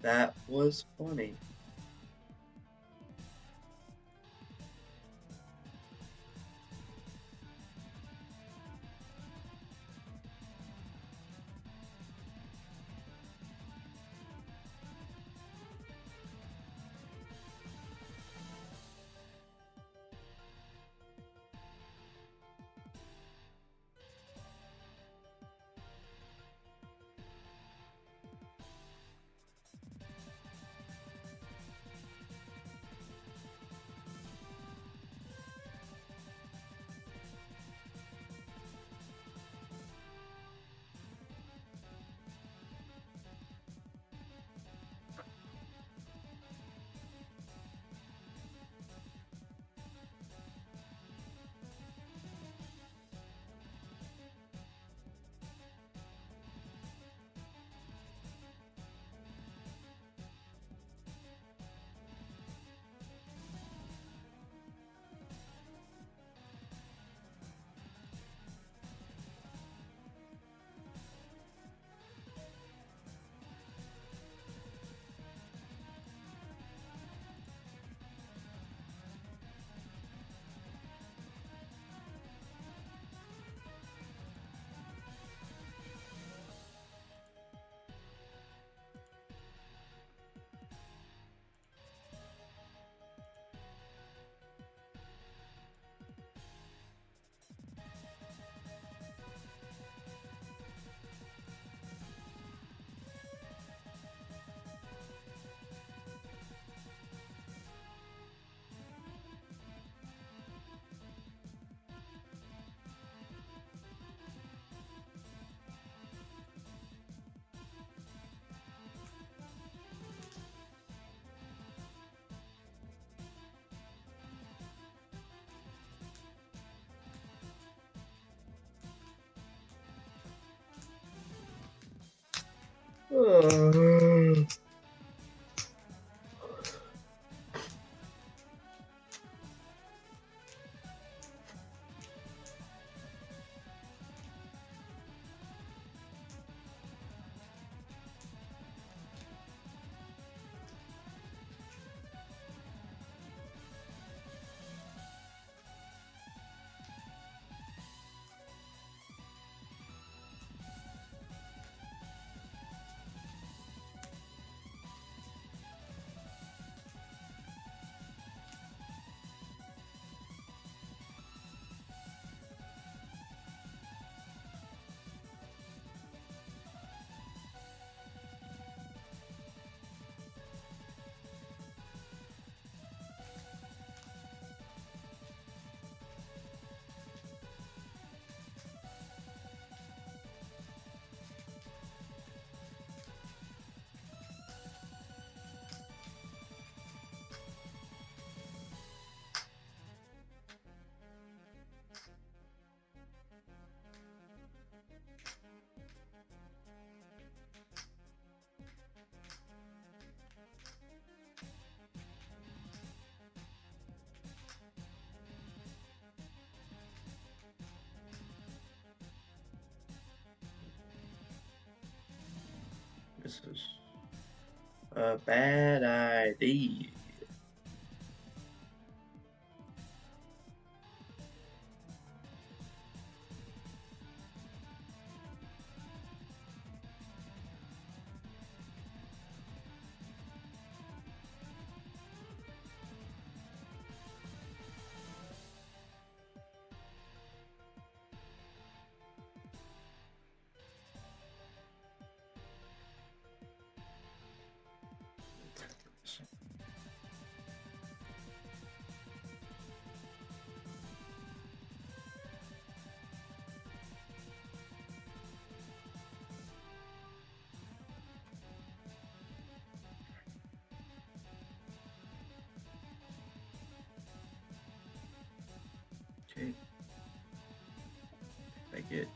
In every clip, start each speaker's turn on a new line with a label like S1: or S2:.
S1: That was funny. This is a bad idea. Okay. If I get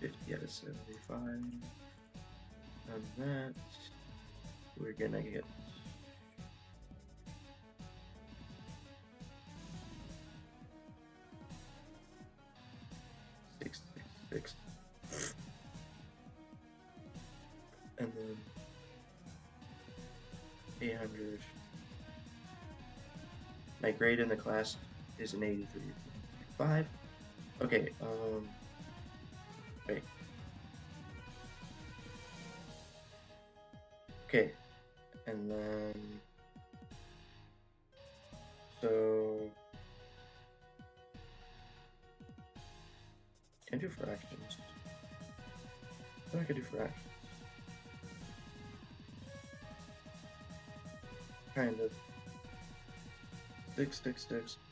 S1: 50 out of 75 on that, we're gonna get 666. And then 800. My grade in the class is an 83.5. Okay, wait. Okay, and then, so, can I do fractions? What I could do fractions? Kind of. 6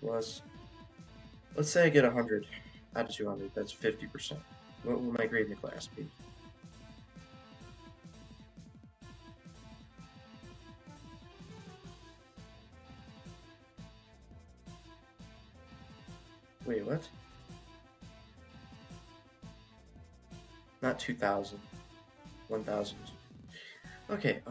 S1: plus, let's say I get 100 out of 200, that's 50%. What will my grade in the class be? Wait, what? Not 2,000. 1,000. Okay,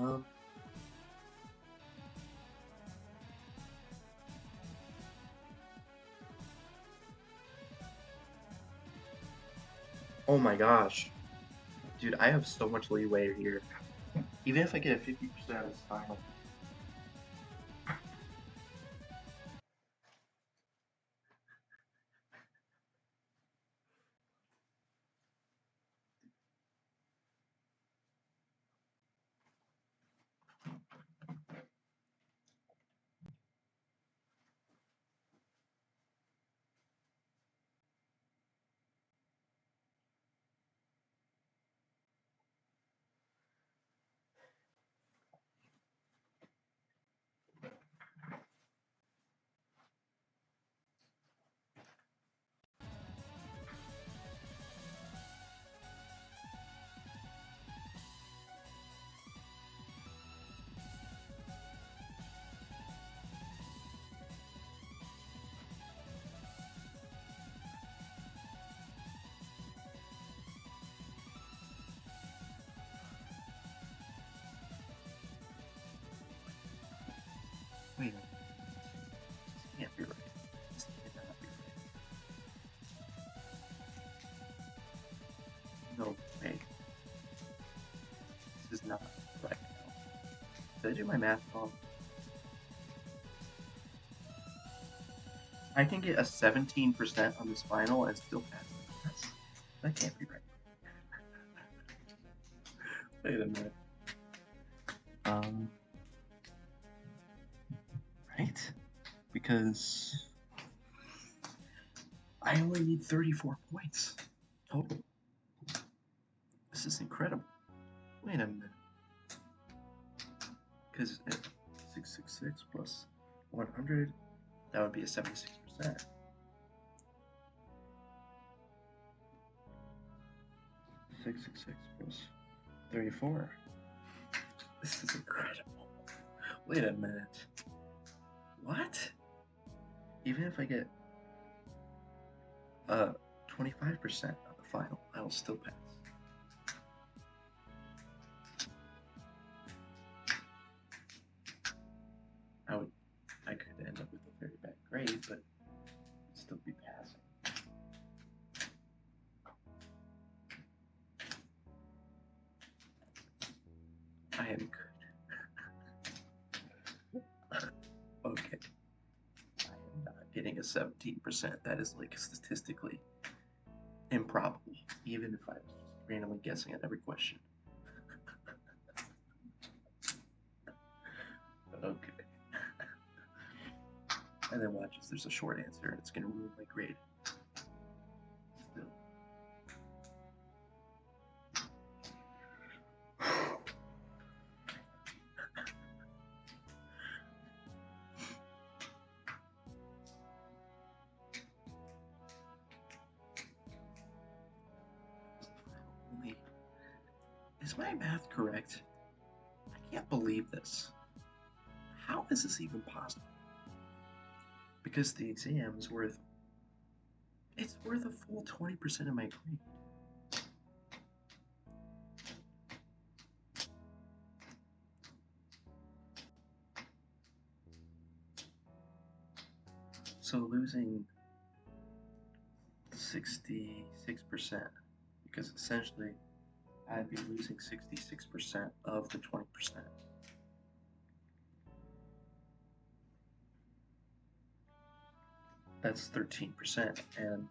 S1: oh my gosh. Dude, I have so much leeway here. Even if I get a 50%, it's fine. Wait a minute. This can't be right. This cannot be right. No way. This is not right. Did I do my math wrong? I can get a 17% on this final and still pass the class. That can't be right. Wait a minute. Right? Because I only need 34 points total. This is incredible. Wait a minute. Because 666 plus 100, that would be a 76%. 666 plus 34. This is incredible. Wait a minute. What? Even if I get 25% of the final, I will still pass. I could end up with a very bad grade, but still be passing. I am good. Okay. I am not getting a 17%. That is like statistically improbable, even if I was just randomly guessing at every question. Okay. And then watch if there's a short answer and it's gonna ruin my grade. Still. Is my math correct? I can't believe this. How is this even possible? Because the exam is worth, it's worth a full 20% of my grade. So losing 66%, because essentially I'd be losing 66% of the 20%. That's 13%, and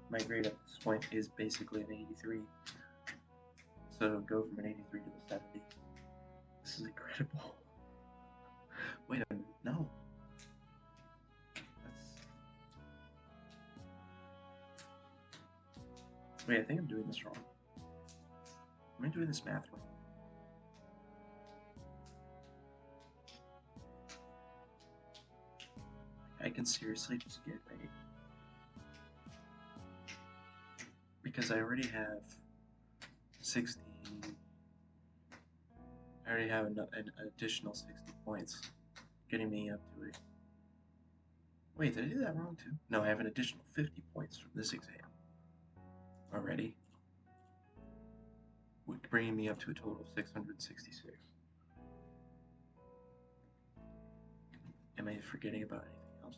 S1: my grade at this point is basically an 83. So go from an 83 to the 70. This is incredible. Wait a minute, no. Wait, I think I'm doing this wrong. Am I doing this math wrong? I can seriously just get a... Because I already have 60... I already have an additional 60 points getting me up to it. Wait, did I do that wrong too? No, I have an additional 50 points from this exam already, bringing me up to a total of 666. Am I forgetting about anything else?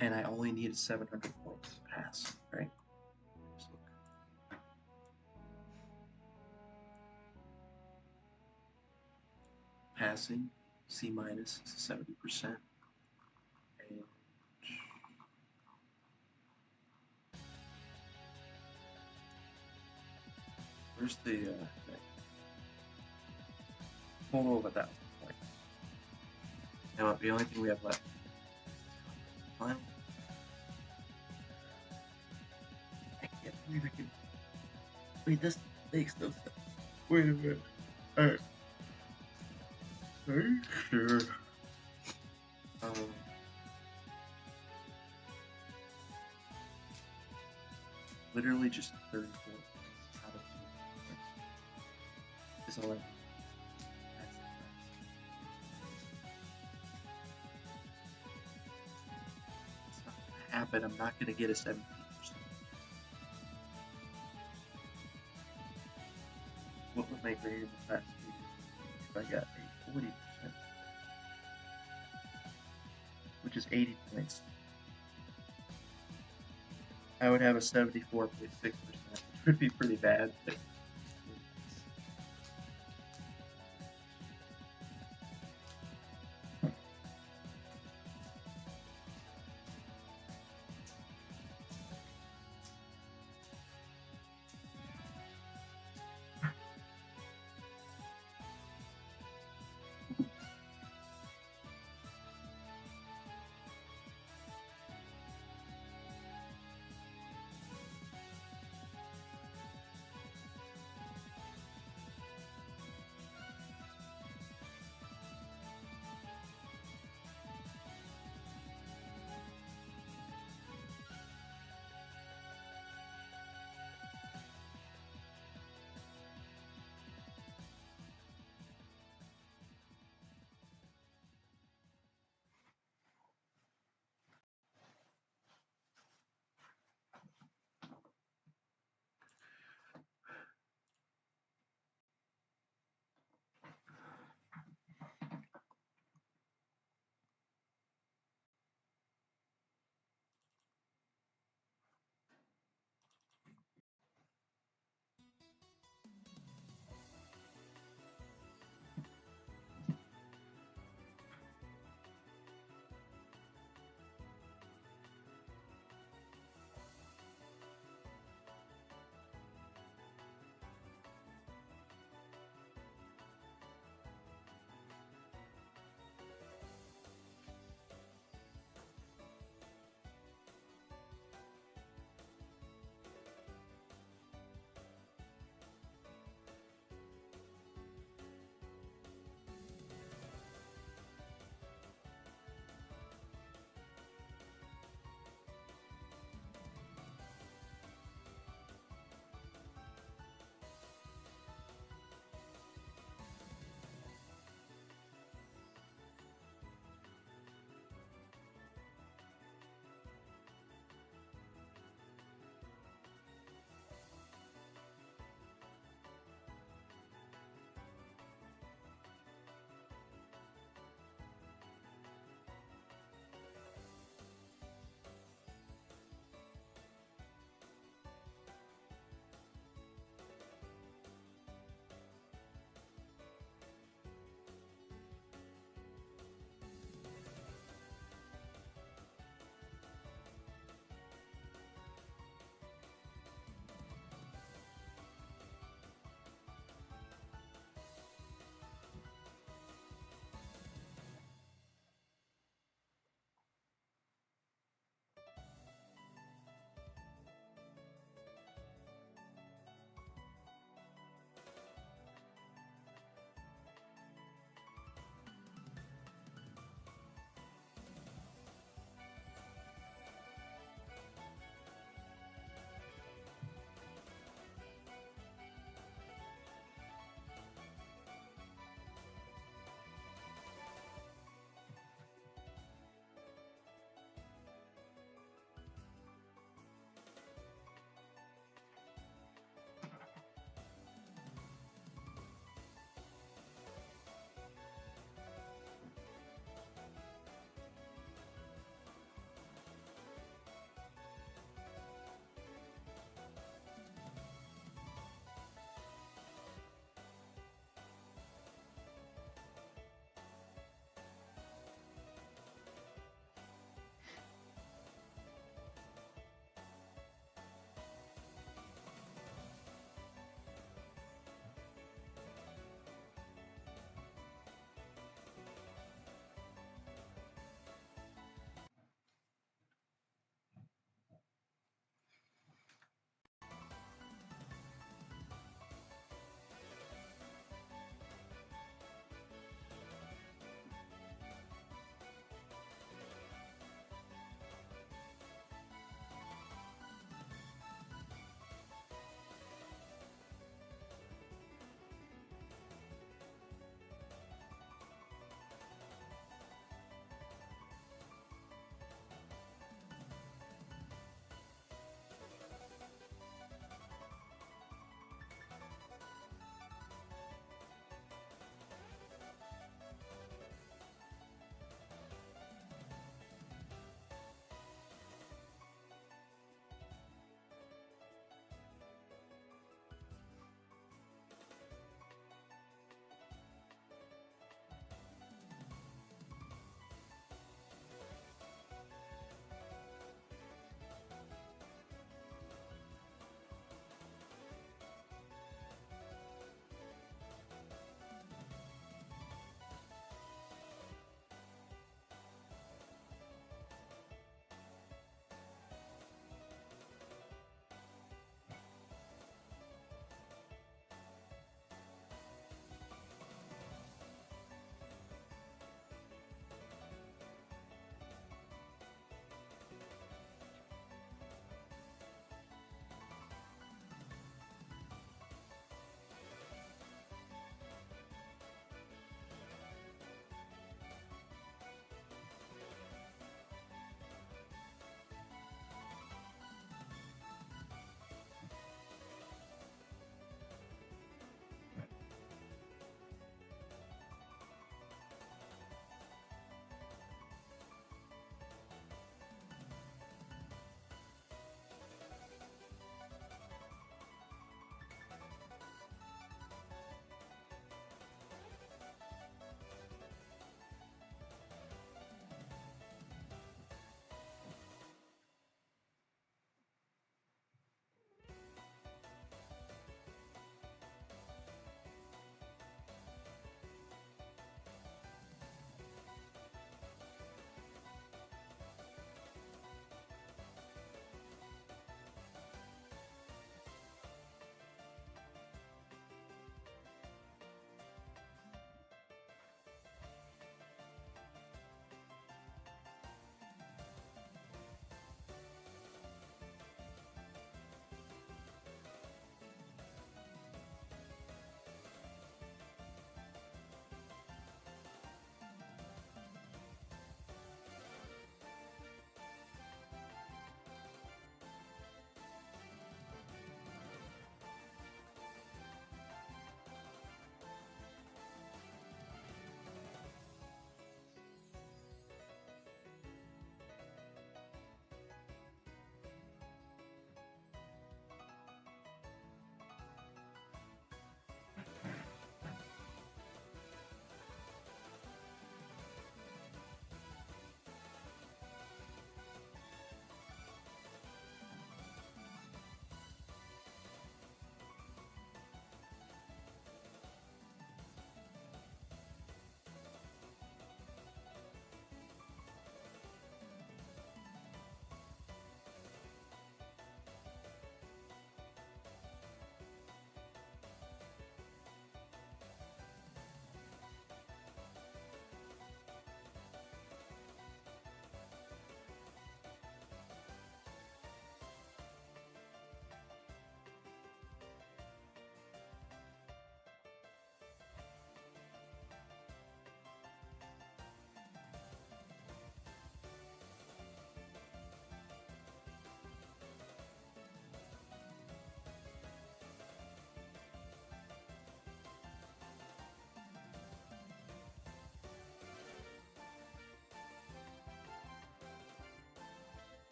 S1: And I only need 700 points to pass, right? Let's look. Passing, C minus is 70%. And where's the total of 1,000 points? Now the only thing we have left is final. I can't believe I can. Wait, this makes no sense. Wait a minute. Alright. Are you sure? Literally just 34 out of 2 is all I need. It's not gonna happen. I'm not gonna get a 17%. What would my grade in the past be if I got a 40%? Which is 80 points. I would have a 74.6%, which would be pretty bad. But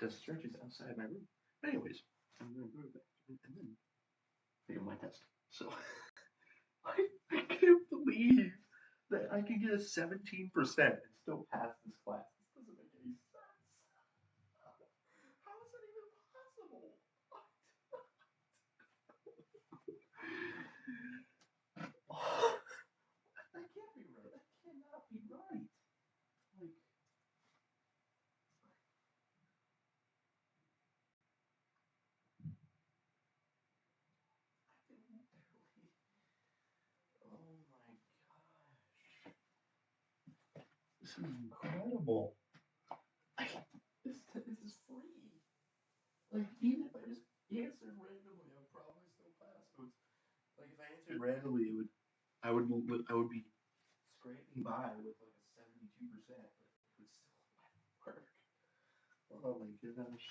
S1: just stretches outside my room. But anyways, I'm gonna go to bed and then fail my test. So I can't believe that I can get a 17% and still pass this class. This doesn't make any sense. How is that even possible? That can't be right. That cannot be right. Like, I can literally. Oh my gosh. This is incredible. I, this is free. Like, even if I just answered randomly, I would probably still pass. So it's, like, if I answered randomly, I would be scraping by with like a 72%, but it would still work. Oh my gosh.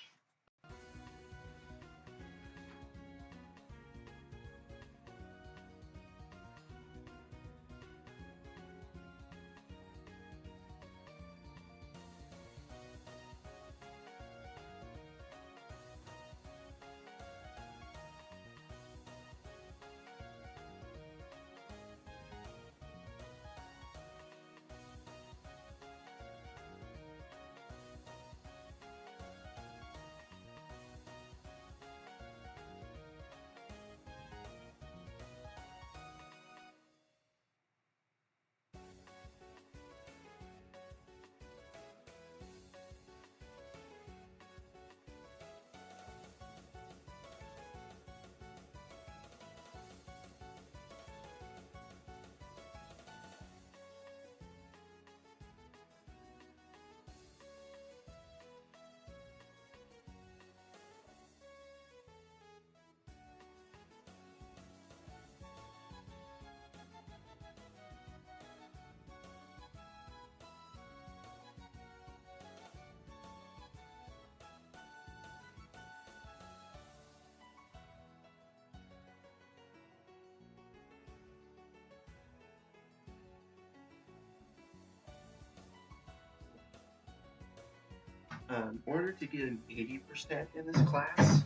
S1: In order to get an 80% in this class,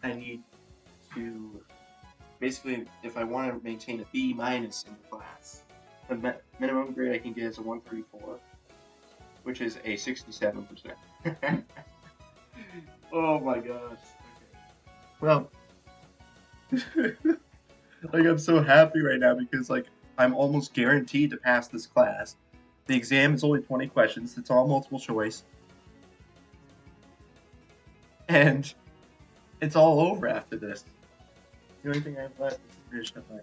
S1: I need to basically, if I want to maintain a B minus in the class, the minimum grade I can get is a 134, which is a 67%. Oh my gosh. Okay. Well, like I'm so happy right now because like I'm almost guaranteed to pass this class. The exam is only 20 questions. It's all multiple choice. And it's all over after this. The only thing I have left is to finish up my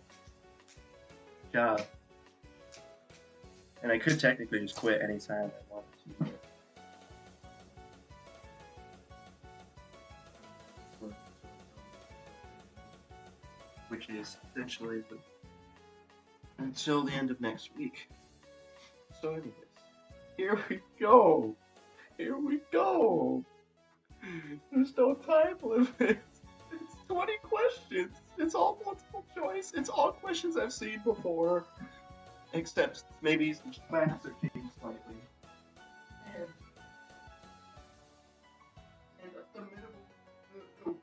S1: job. And I could technically just quit anytime I wanted to. Which is essentially until the end of next week. So anyways, here we go. Here we go. There's no time limit. It's 20 questions. It's all multiple choice. It's all questions I've seen before. Except maybe some facts are changed slightly. And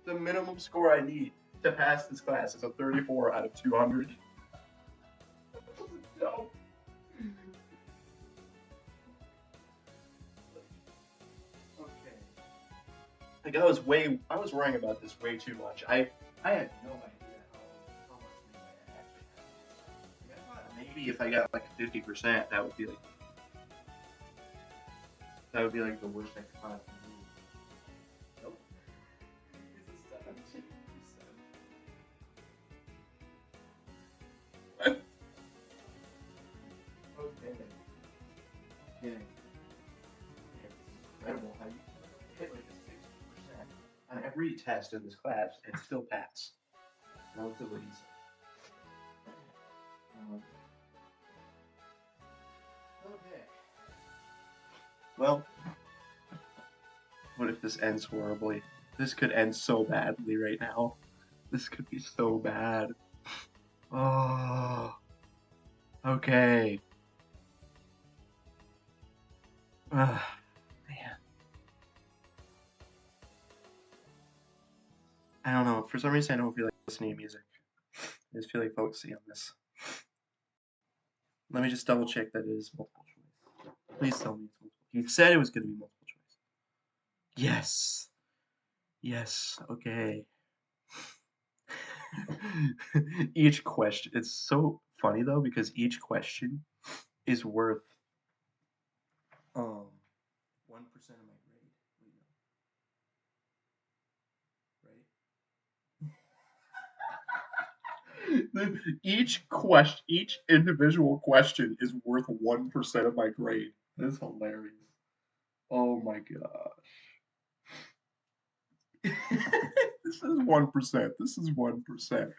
S1: the minimum score I need to pass this class is a 34 out of 200. No. Okay. Like I was worrying about this way too much. I had no idea how much leeway I actually had. Like, I thought maybe if I got like 50%, that would be like the worst I could possibly do. Nope. It's a 17%. What? Okay. Okay. It's incredible how you hit like a 60% on every test in this class and still pass. Relatively easy. Okay. Well, what if this ends horribly? This could end so badly right now. This could be so bad. Oh. Okay. Man. I don't know. For some reason, I don't feel like listening to music. I just feel like focusing on this. Let me just double check that it is multiple choice. Please tell me it's multiple. He said it was going to be multiple choice. Yes. Yes. Okay. Each question. It's so funny though because each question is worth 1% of my grade. Right? Each individual question is worth 1% of my grade. That's hilarious. Oh my god. This is 1%. This is 1%.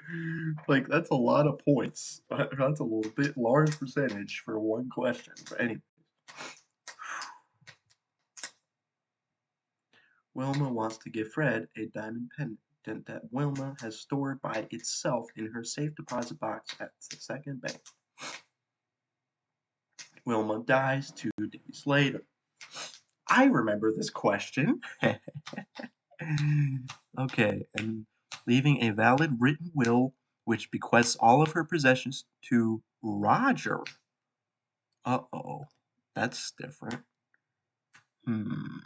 S1: Like that's a lot of points. That's a little bit large percentage for one question. But anyway, Wilma wants to give Fred a diamond pendant that Wilma has stored by itself in her safe deposit box at the second bank. Wilma dies 2 days later. I remember this question. Okay, and leaving a valid written will which bequests all of her possessions to Roger. Uh-oh, that's different. Hmm.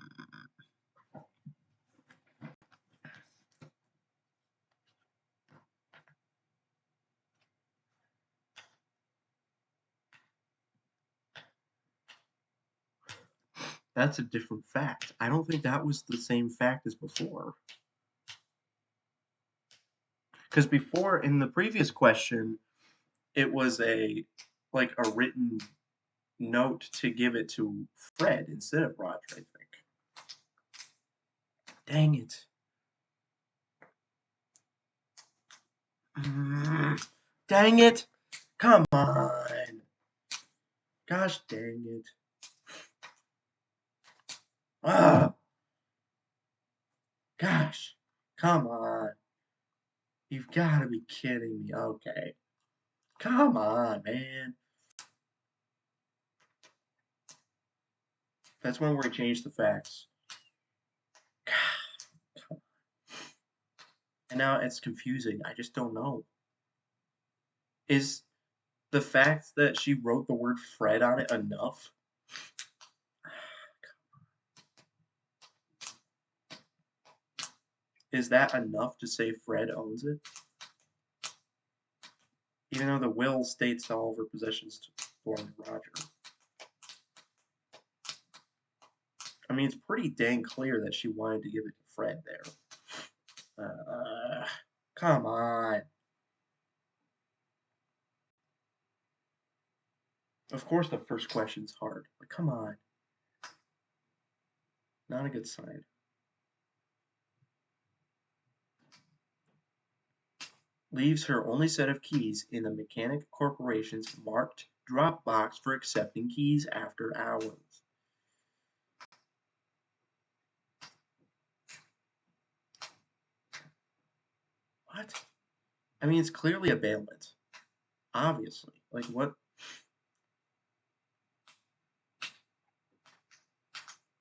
S1: That's a different fact. I don't think that was the same fact as before. Because before, in the previous question, it was like a written note to give it to Fred instead of Roger, I think. Dang it. Dang it. Come on. Gosh dang it. Ah, gosh. Come on. You've got to be kidding me. Okay. Come on, man. That's when we're going to change the facts. And now it's confusing. I just don't know. Is the fact that she wrote the word Fred on it enough? Is that enough to say Fred owns it? Even though the will states that all of her possessions belong to Roger. I mean, it's pretty dang clear that she wanted to give it to Fred there. Come on. Of course the first question's hard, but come on. Not a good sign. Leaves her only set of keys in the Mechanic Corporation's marked drop box for accepting keys after hours. What? I mean, it's clearly a bailment. Obviously. Like, what?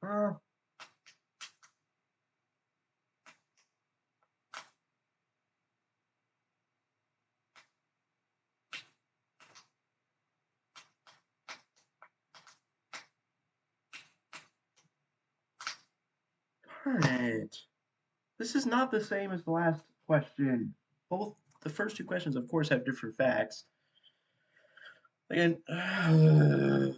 S1: Uh, darn it. This is not the same as the last question. Both the first two questions, of course, have different facts. Again, I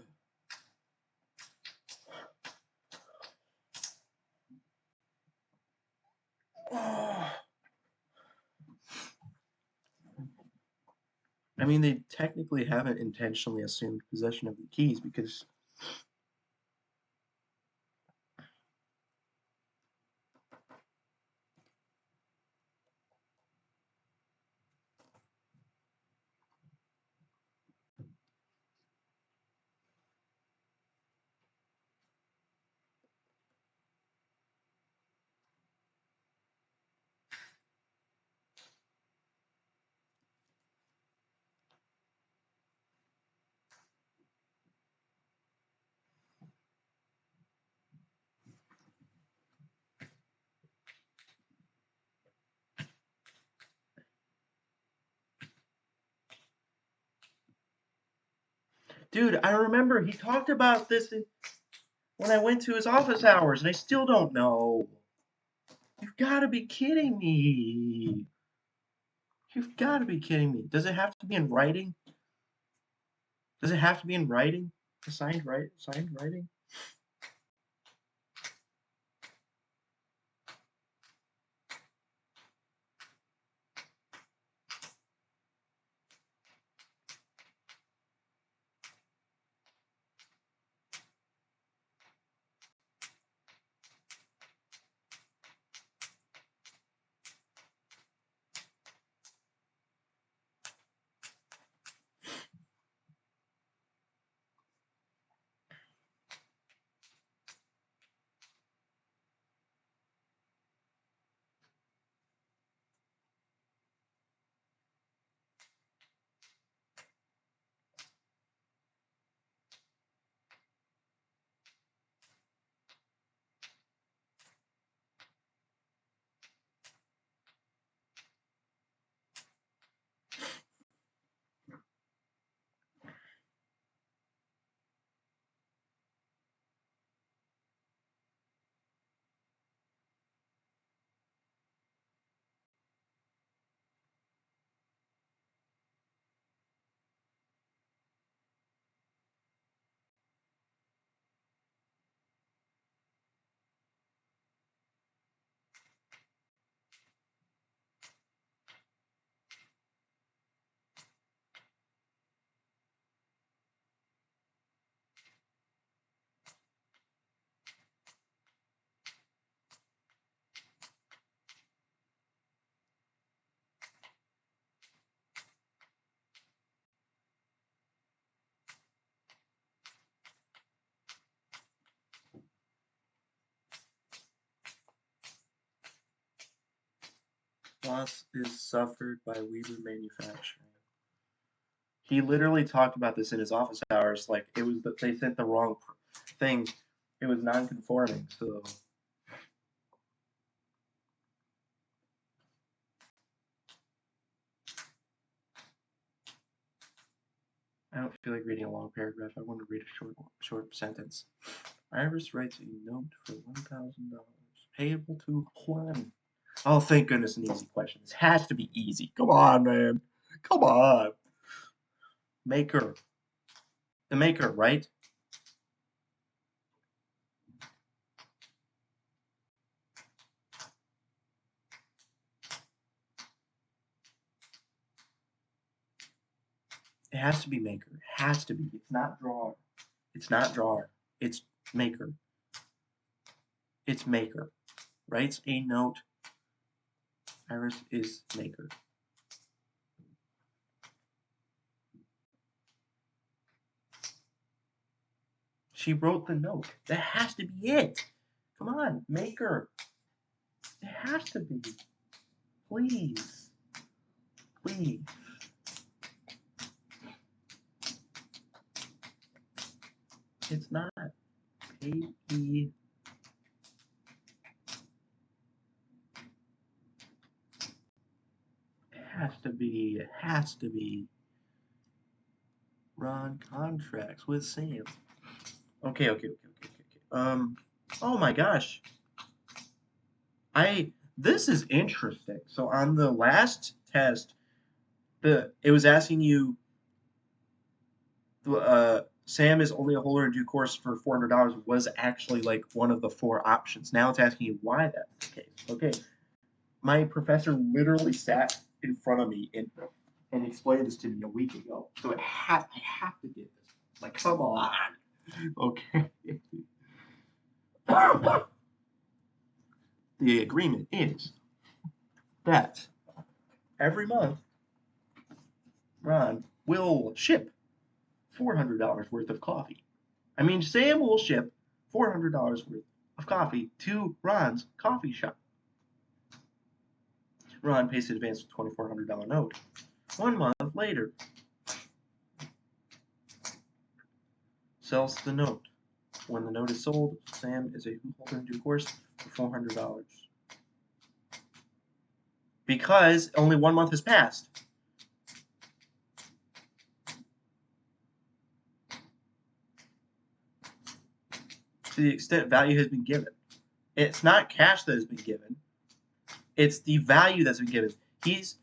S1: mean, they technically haven't intentionally assumed possession of the keys because Dude, I remember he talked about this when I went to his office hours, and I still don't know. You've got to be kidding me. You've got to be kidding me. Does it have to be in writing? Does it have to be in writing? Signed writing? Loss is suffered by Weaver Manufacturing. He literally talked about this in his office hours. Like it was that they sent the wrong thing. It was non-conforming. So I don't feel like reading a long paragraph. I want to read a short sentence. Iris writes a note for $1,000 payable to Juan. Oh, thank goodness, an easy question. This has to be easy. Come on, man. Come on. Maker. The maker, right? It has to be maker. It has to be. It's not drawer. It's not drawer. It's maker. It's maker. Writes a note. Iris is maker. She wrote the note. That has to be it. Come on, maker. It has to be. Please. Please. It's not. Payee. It has to be. It has to be. Ron contracts with Sam. Okay. Oh my gosh. This is interesting. So on the last test, it was asking you, Sam is only a holder in due course for $400 was actually like one of the four options. Now it's asking you why that's the case. Okay, my professor literally sat in front of me and explained this to me a week ago. So I have to get this. Like, come on. Okay. The agreement is that every month Ron will ship $400 worth of coffee. I mean, Sam will ship $400 worth of coffee to Ron's coffee shop. Ron pays the advance $2,400 note. 1 month later, sells the note. When the note is sold, Sam is a holder in due course for $400. Because only 1 month has passed. to the extent value has been given. It's not cash that has been given. It's the value that's been given. He's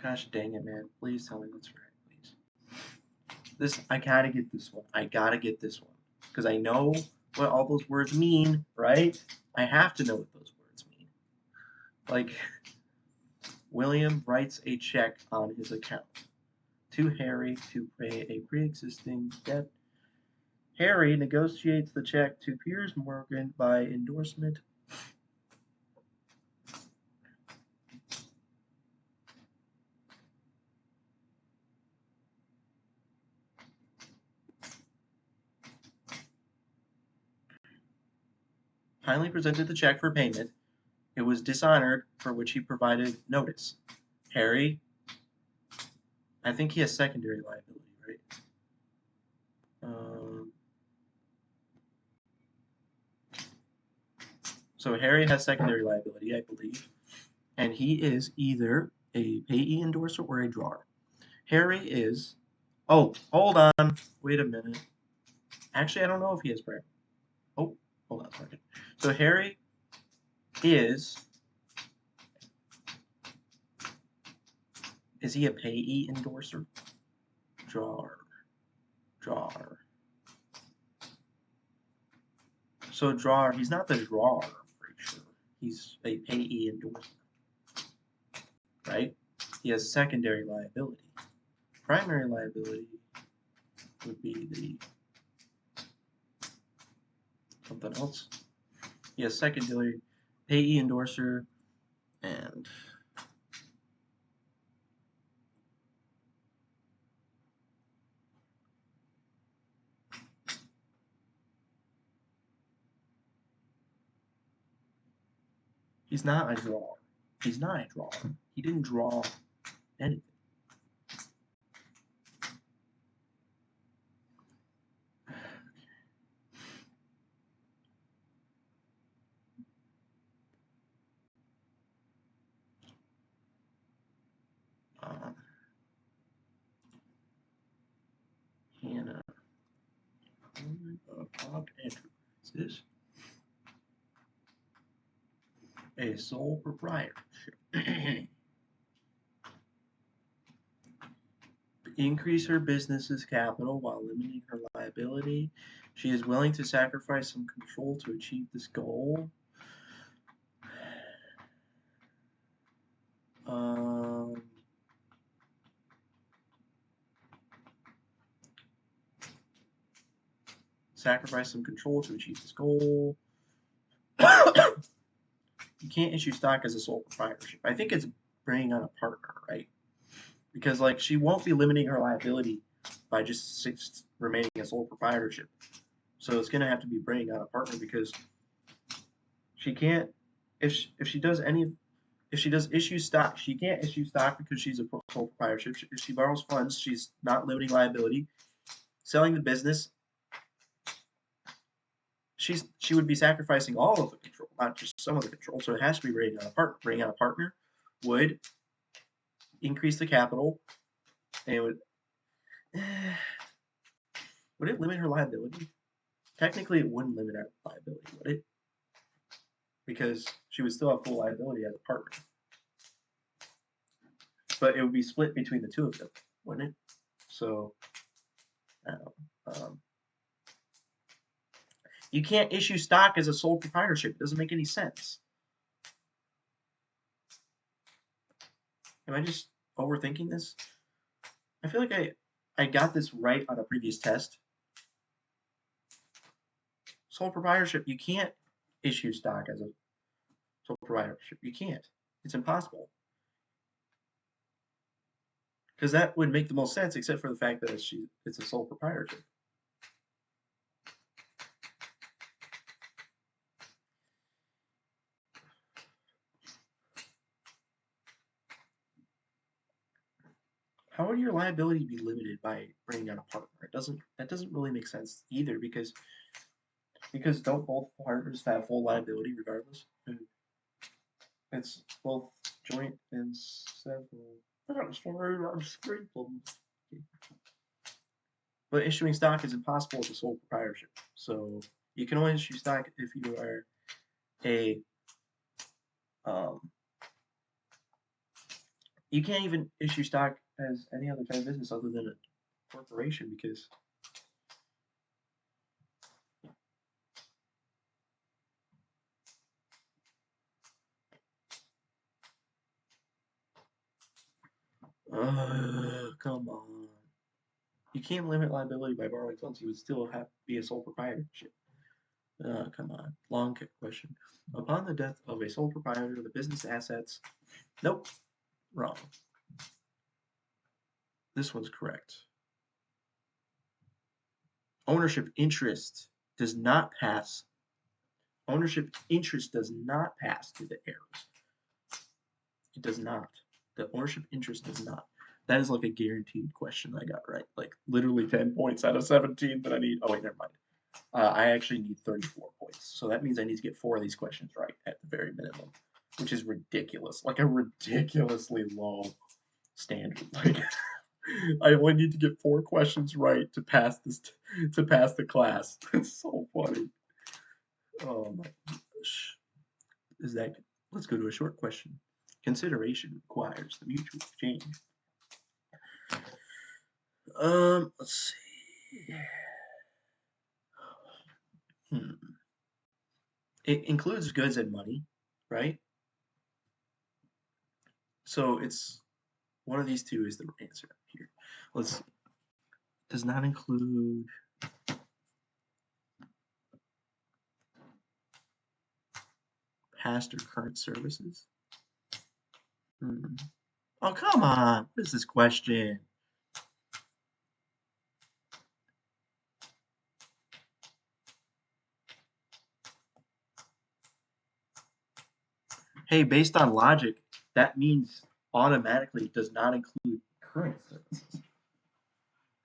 S1: gosh dang it, man. Please tell me that's right, please. I gotta get this one. I gotta get this one. Because I know what all those words mean, right? I have to know what those words mean. Like, William writes a check on his account to Harry to pay a pre-existing debt. Harry negotiates the check to Piers Morgan by endorsement. Finally presented the check for payment. It was dishonored, for which he provided notice. Harry, I think he has secondary liability, right? So Harry has secondary liability, I believe, and he is either a payee endorser or a drawer. Harry is. Oh, hold on. Wait a minute. Actually, I don't know if he is brand. Oh, hold on a second. So Harry is. Is he a payee endorser? Drawer. So drawer, he's not the drawer, I'm pretty sure. He's a payee endorsement. Right? He has secondary liability. Primary liability would be the something else. He has secondary payee endorser and he's not a drawer. He's not a drawer. He didn't draw anything. Hannah Bob Enterprises, a sole proprietorship. Increase her business's capital while limiting her liability. She is willing to sacrifice some control to achieve this goal. Sacrifice some control to achieve this goal. You can't issue stock as a sole proprietorship. I think it's bringing on a partner, right? Because like she won't be limiting her liability by just remaining a sole proprietorship. So it's gonna have to be bringing on a partner because she can't. If she does issue stock, she can't issue stock because she's a sole proprietorship. If she borrows funds, she's not limiting liability. Selling the business, she would be sacrificing all of the control, not just some of the control. So it has to be bringing on a partner. Bringing on a partner would increase the capital, and it would it limit her liability? Technically, it wouldn't limit her liability, would it? Because she would still have full liability as a partner. But it would be split between the two of them, wouldn't it? So, you can't issue stock as a sole proprietorship. It doesn't make any sense. Am I just overthinking this? I feel like I got this right on a previous test. Sole proprietorship, you can't issue stock as a sole proprietorship. You can't. It's impossible. Because that would make the most sense, except for the fact that it's a sole proprietorship. How would your liability be limited by bringing on a partner? That doesn't really make sense either because don't both partners have full liability regardless? It's both joint and several. I'm sorry, I'm straight. But issuing stock is impossible with a sole proprietorship. So you can only issue stock if you are a you can't even issue stock as any other type of business other than a corporation because come on. You can't limit liability by borrowing funds. You would still have to be a sole proprietorship. Come on. Long question. Upon the death of a sole proprietor, the business assets. Nope. Wrong. This one's correct. Ownership interest does not pass. Ownership interest does not pass to the heirs. It does not. The ownership interest does not. That is like a guaranteed question I got right. Like literally 10 points out of 17 that I need. Oh, wait, never mind. I actually need 34 points. So that means I need to get 4 of these questions right at the very minimum, which is ridiculous. Like a ridiculously low standard. Like I only need to get 4 questions right to pass the class. It's so funny. Oh my gosh. Let's go to a short question. Consideration requires the mutual exchange. Let's see. It includes goods and money, right? So it's one of these two is the answer here. Does not include past or current services. Oh, come on. What is this question? Hey, based on logic, that means automatically it does not include current services.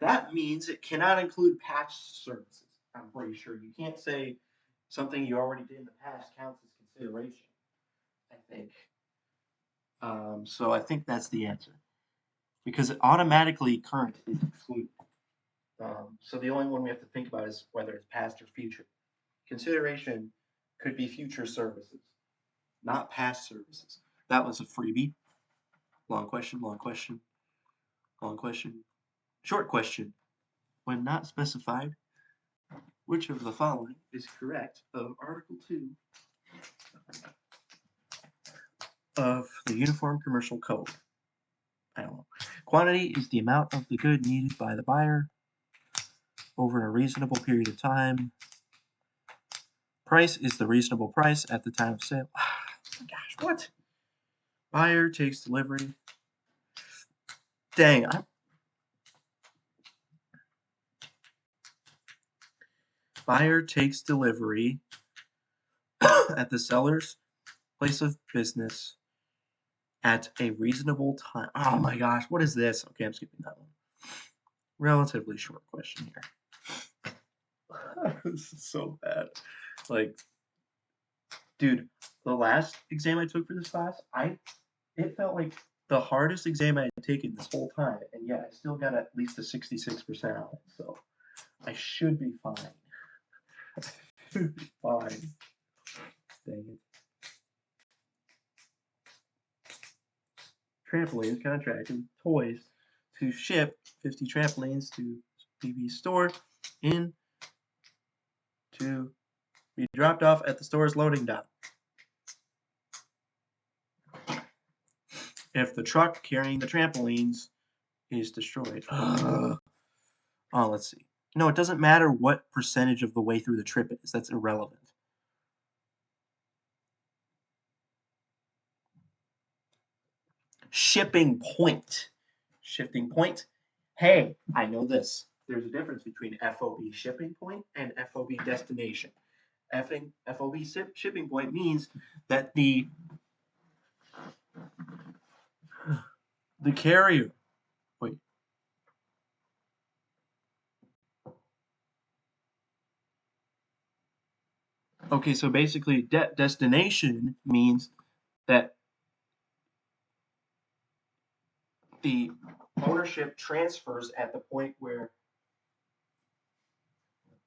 S1: That means it cannot include past services. I'm pretty sure. You can't say something you already did in the past counts as consideration, I think. So I think that's the answer. Because automatically current is excluded. So the only one we have to think about is whether it's past or future. Consideration could be future services, not past services. That was a freebie. Long question, long question, long question. Short question. When not specified, which of the following is correct of Article 2 of the Uniform Commercial Code? I don't know. Quantity is the amount of the good needed by the buyer over a reasonable period of time. Price is the reasonable price at the time of sale. Oh my gosh, what? Buyer takes delivery. Dang, buyer takes delivery at the seller's place of business at a reasonable time. Oh my gosh, what is this? Okay, I'm skipping that one. Relatively short question here. This is so bad. Like, dude, the last exam I took for this class, it felt like the hardest exam I had taken this whole time, and yet I still got at least a 66% on it. So I should be fine. Should be fine. Dang it. Trampolines contracted toys to ship 50 trampolines to BB store in to be dropped off at the store's loading dock. If the truck carrying the trampolines is destroyed. Oh, let's see. No, it doesn't matter what percentage of the way through the trip it is. That's irrelevant. Shipping point. Shifting point. Hey, I know this. There's a difference between FOB shipping point and FOB destination. FOB shipping point means that the carrier. Wait. Okay, so basically, destination means that the ownership transfers at the point where.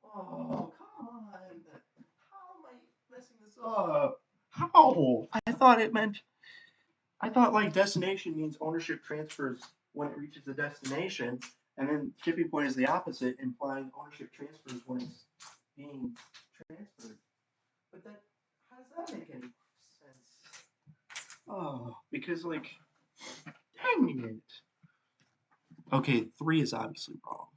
S1: Oh, come on! How am I messing this up? How? I thought like destination means ownership transfers when it reaches the destination, and then shipping point is the opposite, implying ownership transfers when it's being transferred. But that, how does that make any sense? Oh, because like, dang it. Okay, 3 is obviously wrong.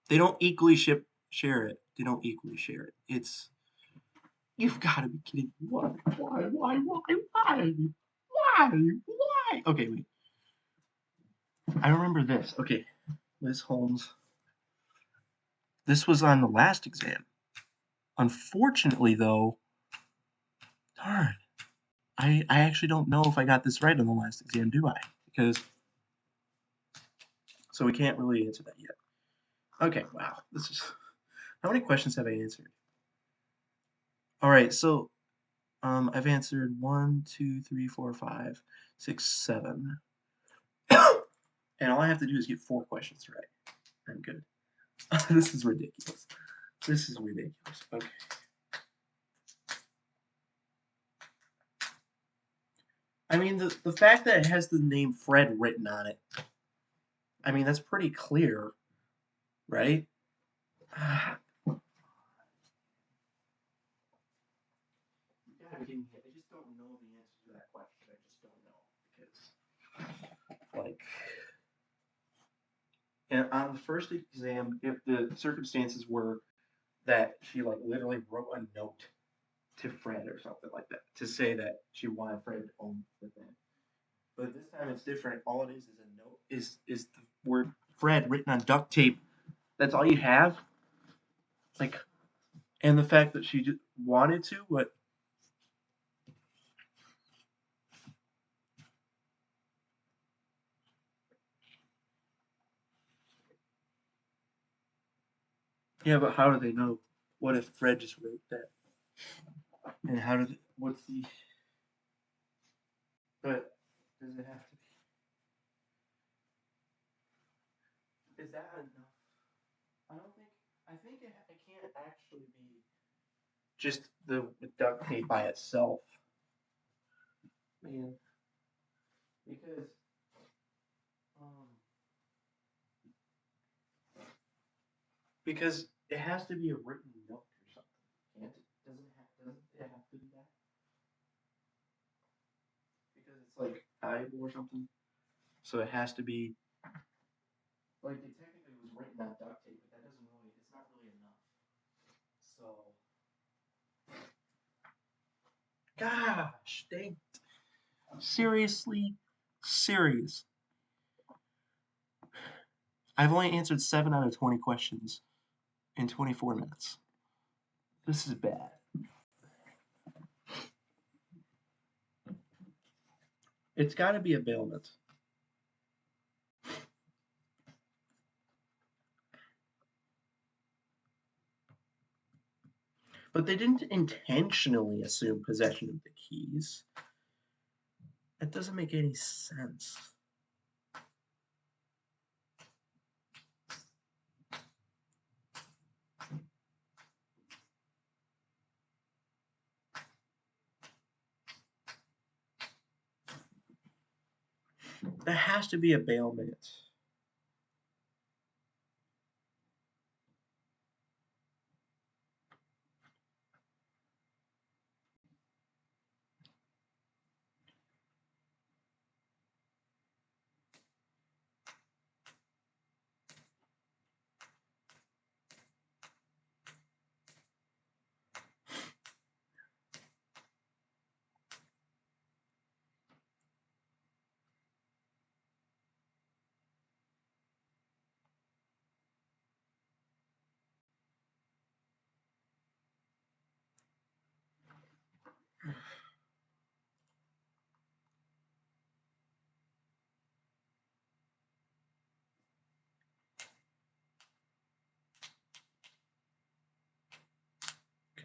S1: They don't equally share it. They don't equally share it. It's you've got to be kidding me. Why? Okay, wait. I remember this. Okay, Liz Holmes. This was on the last exam. Unfortunately, though, darn, I actually don't know if I got this right on the last exam, do I? Because so we can't really answer that yet. Okay, wow. This is how many questions have I answered? All right, so I've answered 1, 2, 3, 4, 5, 6, 7. And all I have to do is get 4 questions right. I'm good. This is ridiculous. This is ridiculous. Okay. I mean, the fact that it has the name Fred written on it, I mean, that's pretty clear, right? You gotta be kidding me. I just don't know the answer to that question. I just don't know. Because, like, and on the first exam, if the circumstances were that she, like, literally wrote a note to Fred or something like that to say that she wanted Fred to own the thing. But this time it's different. All it is a note, is the word Fred written on duct tape. That's all you have? Like, and the fact that she just wanted to, what? Yeah, but how do they know? What if Fred just wrote that? And how did? What's the? But does it have to be? Is that enough? I don't think. I think it can't actually be just the duct tape by itself, man. Because um, because it has to be a written note or something. Can't it? Doesn't it have to be that? Because it's like valuable or something. So it has to be like it technically was written on duct tape, but that doesn't really. It's not really enough. So gosh, dang. Seriously, serious. I've only answered 7 out of 20 questions in 24 minutes. This is bad. It's got to be a bailment. But they didn't intentionally assume possession of the keys. That doesn't make any sense. There has to be a bailment.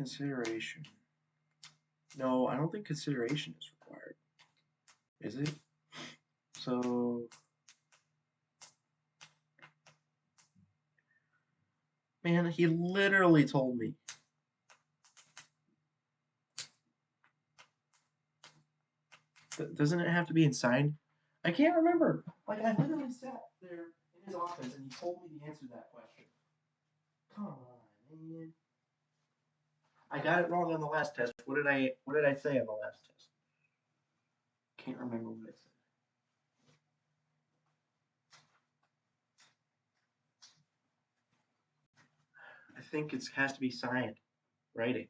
S1: Consideration. No, I don't think consideration is required. Is it? So, man, he literally told me. Doesn't it have to be inside? I can't remember. Like, I literally sat there in his office and he told me the answer to that question. Come on, man. I got it wrong on the last test. What did I say on the last test? Can't remember what I said. I think it has to be signed writing.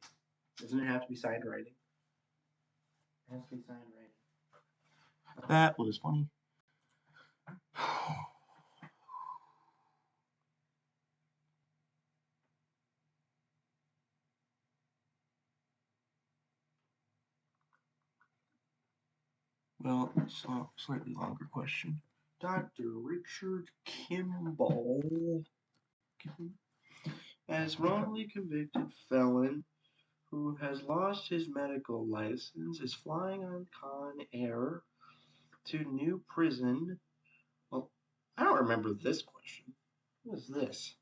S1: Doesn't it have to be signed writing? It has to be signed writing. That was funny. Well, slightly longer question. Dr. Richard Kimball, as wrongly convicted felon who has lost his medical license, is flying on Con Air to new prison. Well, I don't remember this question. What is this?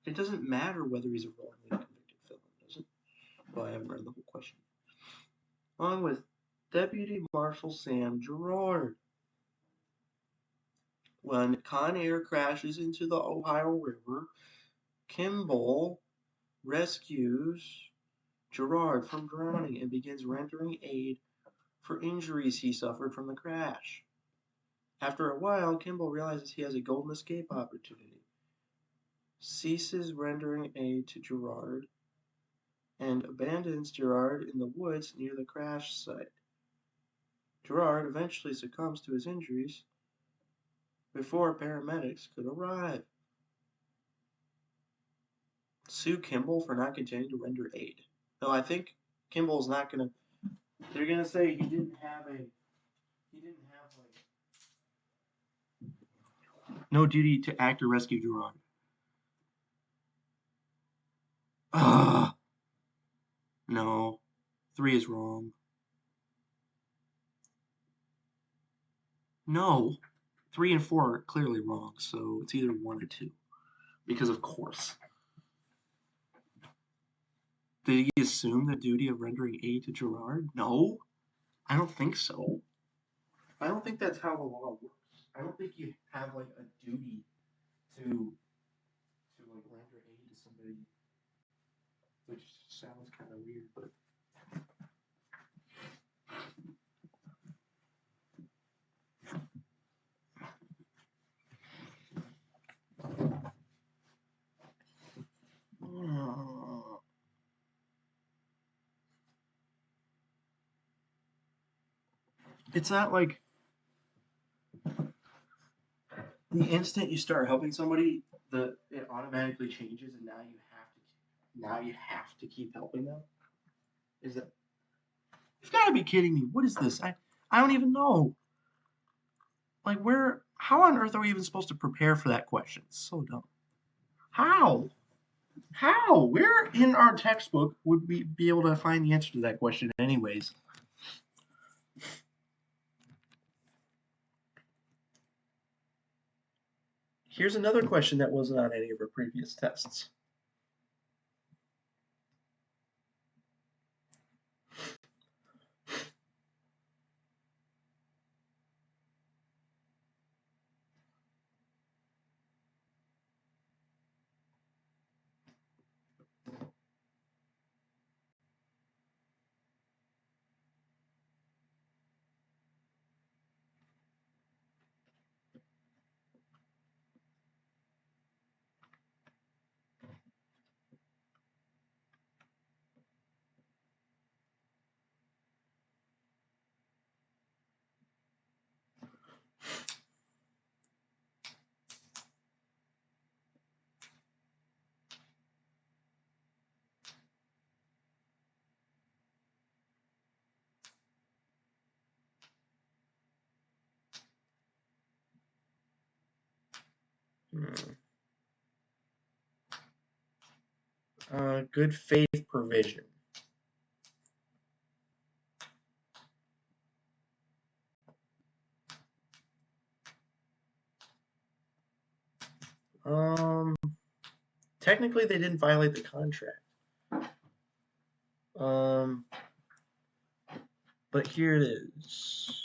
S1: It doesn't matter whether he's a wrongly convicted felon, does it? Well, I haven't read the whole question. Along with Deputy Marshal Sam Gerard. When Con Air crashes into the Ohio River, Kimball rescues Gerard from drowning and begins rendering aid for injuries he suffered from the crash. After a while, Kimball realizes he has a golden escape opportunity, ceases rendering aid to Gerard, and abandons Gerard in the woods near the crash site. Gerard eventually succumbs to his injuries before paramedics could arrive. Sue Kimball for not continuing to render aid. No, I think Kimball's not gonna. They're gonna say he didn't have no duty to act or rescue Gerard. Ugh. No, 3 is wrong. No, 3 and 4 are clearly wrong, so it's either 1 or 2. Because of course. Did he assume the duty of rendering aid to Gerard? No, I don't think so. I don't think that's how the law works. I don't think you have like a duty to like render aid to somebody, which sounds kind of weird, but it's not like the instant you start helping somebody, it automatically changes, and now you have to keep helping them. Is that? You've got to be kidding me! What is this? I don't even know. Like where? How on earth are we even supposed to prepare for that question? It's so dumb. How? How? Where in our textbook would we be able to find the answer to that question, anyways? Here's another question that wasn't on any of our previous tests. Hmm. Good faith provision. Um, Technically they didn't violate the contract. Um, but here it is.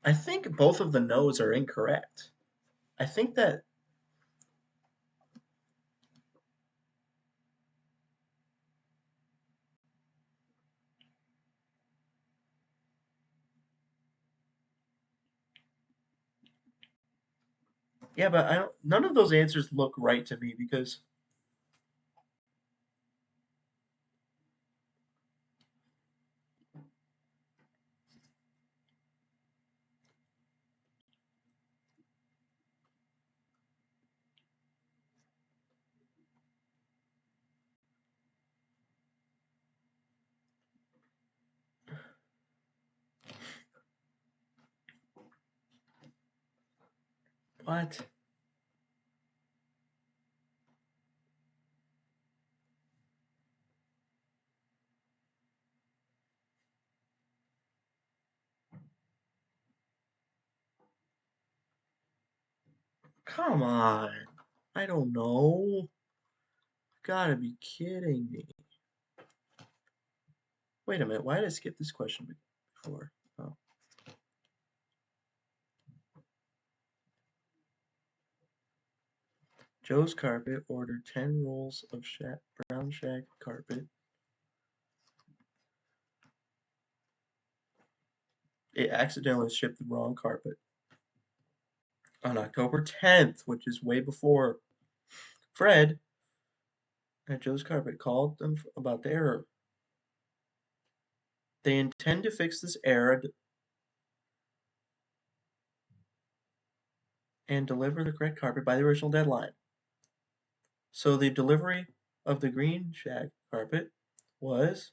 S1: I think both of the no's are incorrect. I think that, yeah, but I don't, none of those answers look right to me because, what? Come on. I don't know. Gotta be kidding me. Wait a minute, why did I skip this question before? Oh. Joe's Carpet ordered 10 rolls of brown shag carpet. It accidentally shipped the wrong carpet. On October 10th, which is way before Fred at Joe's Carpet called them about the error. They intend to fix this error and deliver the correct carpet by the original deadline. So the delivery of the green shag carpet was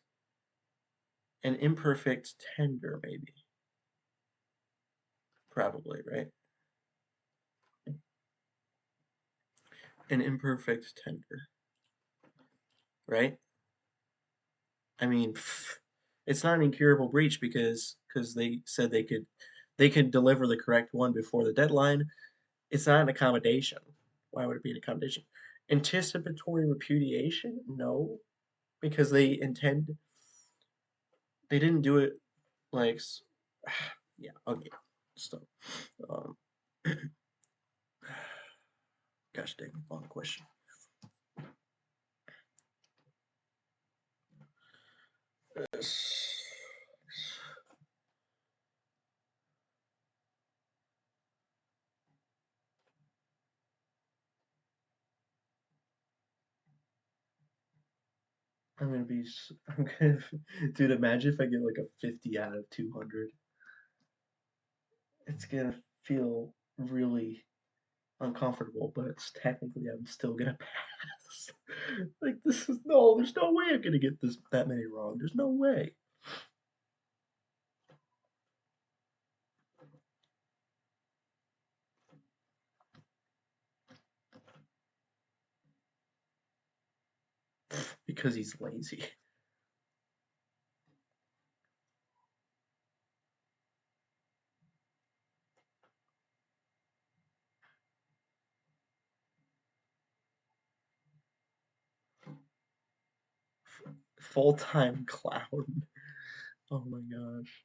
S1: an imperfect tender, maybe. Probably, right? An imperfect tender, right? I mean, it's not an incurable breach because they said they could deliver the correct one before the deadline. It's not an accommodation. Why would it be an accommodation? Anticipatory repudiation? No, because they didn't do it like yeah, okay. So um gosh dang, long question. I'm gonna be I'm gonna dude, imagine if I get like a 50 out of 200. It's gonna feel really uncomfortable, but it's technically I'm still gonna pass. Like this is no, there's no way I'm gonna get this that many wrong. There's no way. Because he's lazy. Full-time clown. Oh my gosh.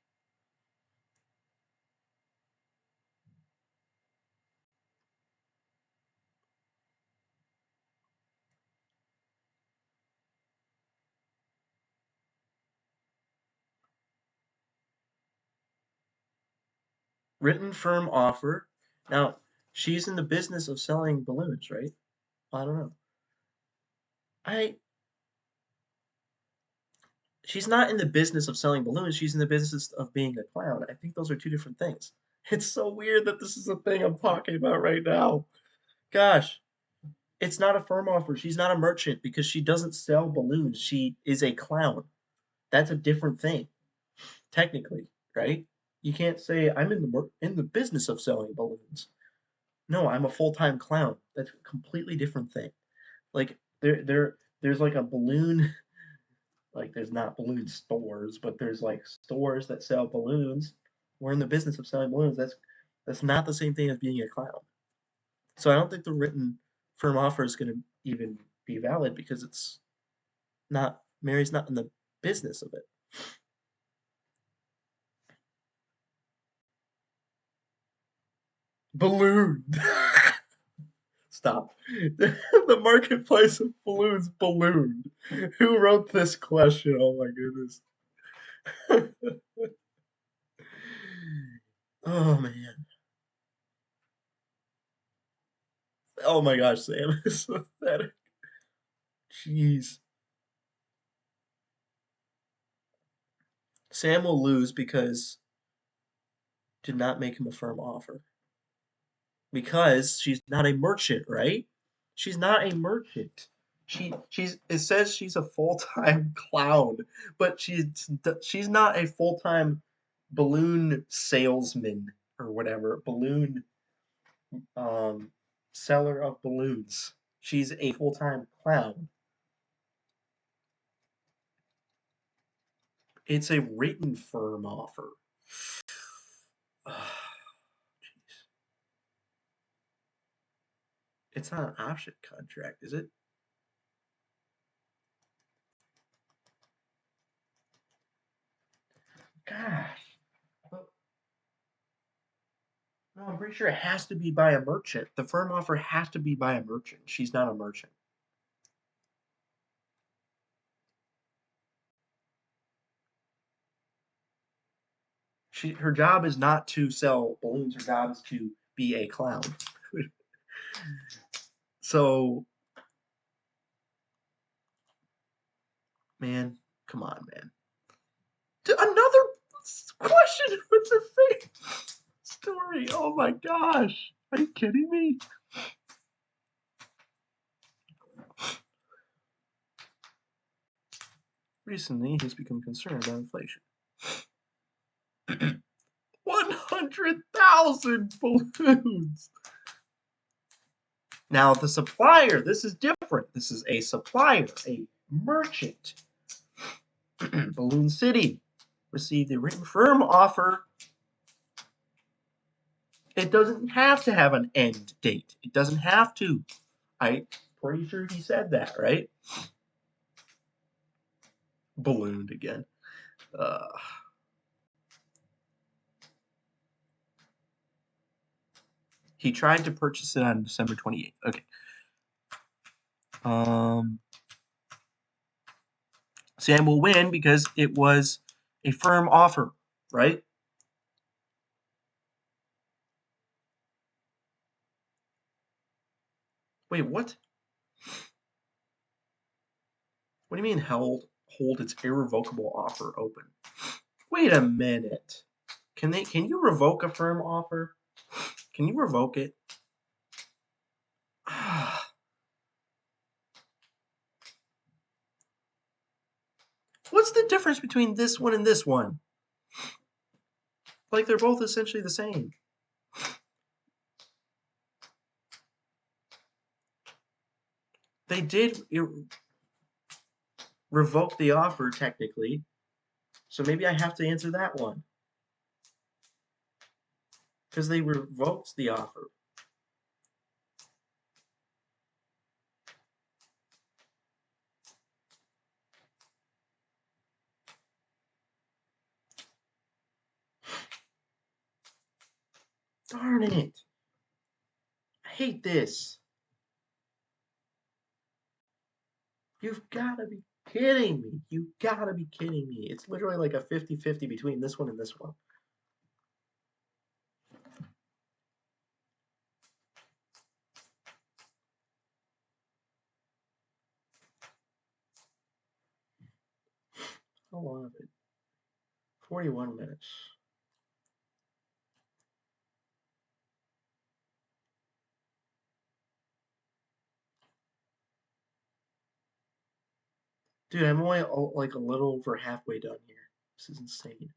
S1: Written firm offer. Now, she's in the business of selling balloons, right? I don't know. I She's not in the business of selling balloons. She's in the business of being a clown. I think those are two different things. It's so weird that this is a thing I'm talking about right now. Gosh, it's not a firm offer. She's not a merchant because she doesn't sell balloons. She is a clown. That's a different thing, technically, right? You can't say I'm in the business of selling balloons. No, I'm a full-time clown. That's a completely different thing. Like there's like a balloon like there's not balloon stores, but there's like stores that sell balloons. We're in the business of selling balloons. That's not the same thing as being a clown. So I don't think the written firm offer is going to even be valid because it's not Mary's not in the business of it. Balloon. Stop. The marketplace of balloons ballooned. Who wrote this question? Oh my goodness. Oh man. Oh my gosh, Sam is so pathetic. Jeez. Sam will lose because did not make him a firm offer. Because she's not a merchant, right? She's not a merchant. She's it says she's a full-time clown, but she's not a full-time balloon salesman or whatever, balloon um seller of balloons. She's a full-time clown. It's a written firm offer. It's not an option contract, is it? Gosh. But no, I'm pretty sure it has to be by a merchant. The firm offer has to be by a merchant. She's not a merchant. Her job is not to sell balloons. Her job is to be a clown. So, man, come on, man. Another question with the same story. Oh my gosh. Are you kidding me? Recently, he's become concerned about inflation. 100,000 balloons. Now, the supplier, this is different. This is a supplier, a merchant. Balloon City received a written firm offer. It doesn't have to have an end date. It doesn't have to. I'm pretty sure he said that, right? Ballooned again. He tried to purchase it on December 28th. Okay. Sam will win because it was a firm offer, right? Wait, what? What do you mean hold its irrevocable offer open? Wait a minute. Can you revoke a firm offer? Can you revoke it? What's the difference between this one and this one? Like they're both essentially the same. They did revoke the offer technically. So maybe I have to answer that one. Because they revoked the offer. Darn it. I hate this. You've got to be kidding me. You've got to be kidding me. It's literally like a 50-50 between this one and this one. How long is it? 41 minutes. Dude, I'm only like a little over halfway done here. This is insane.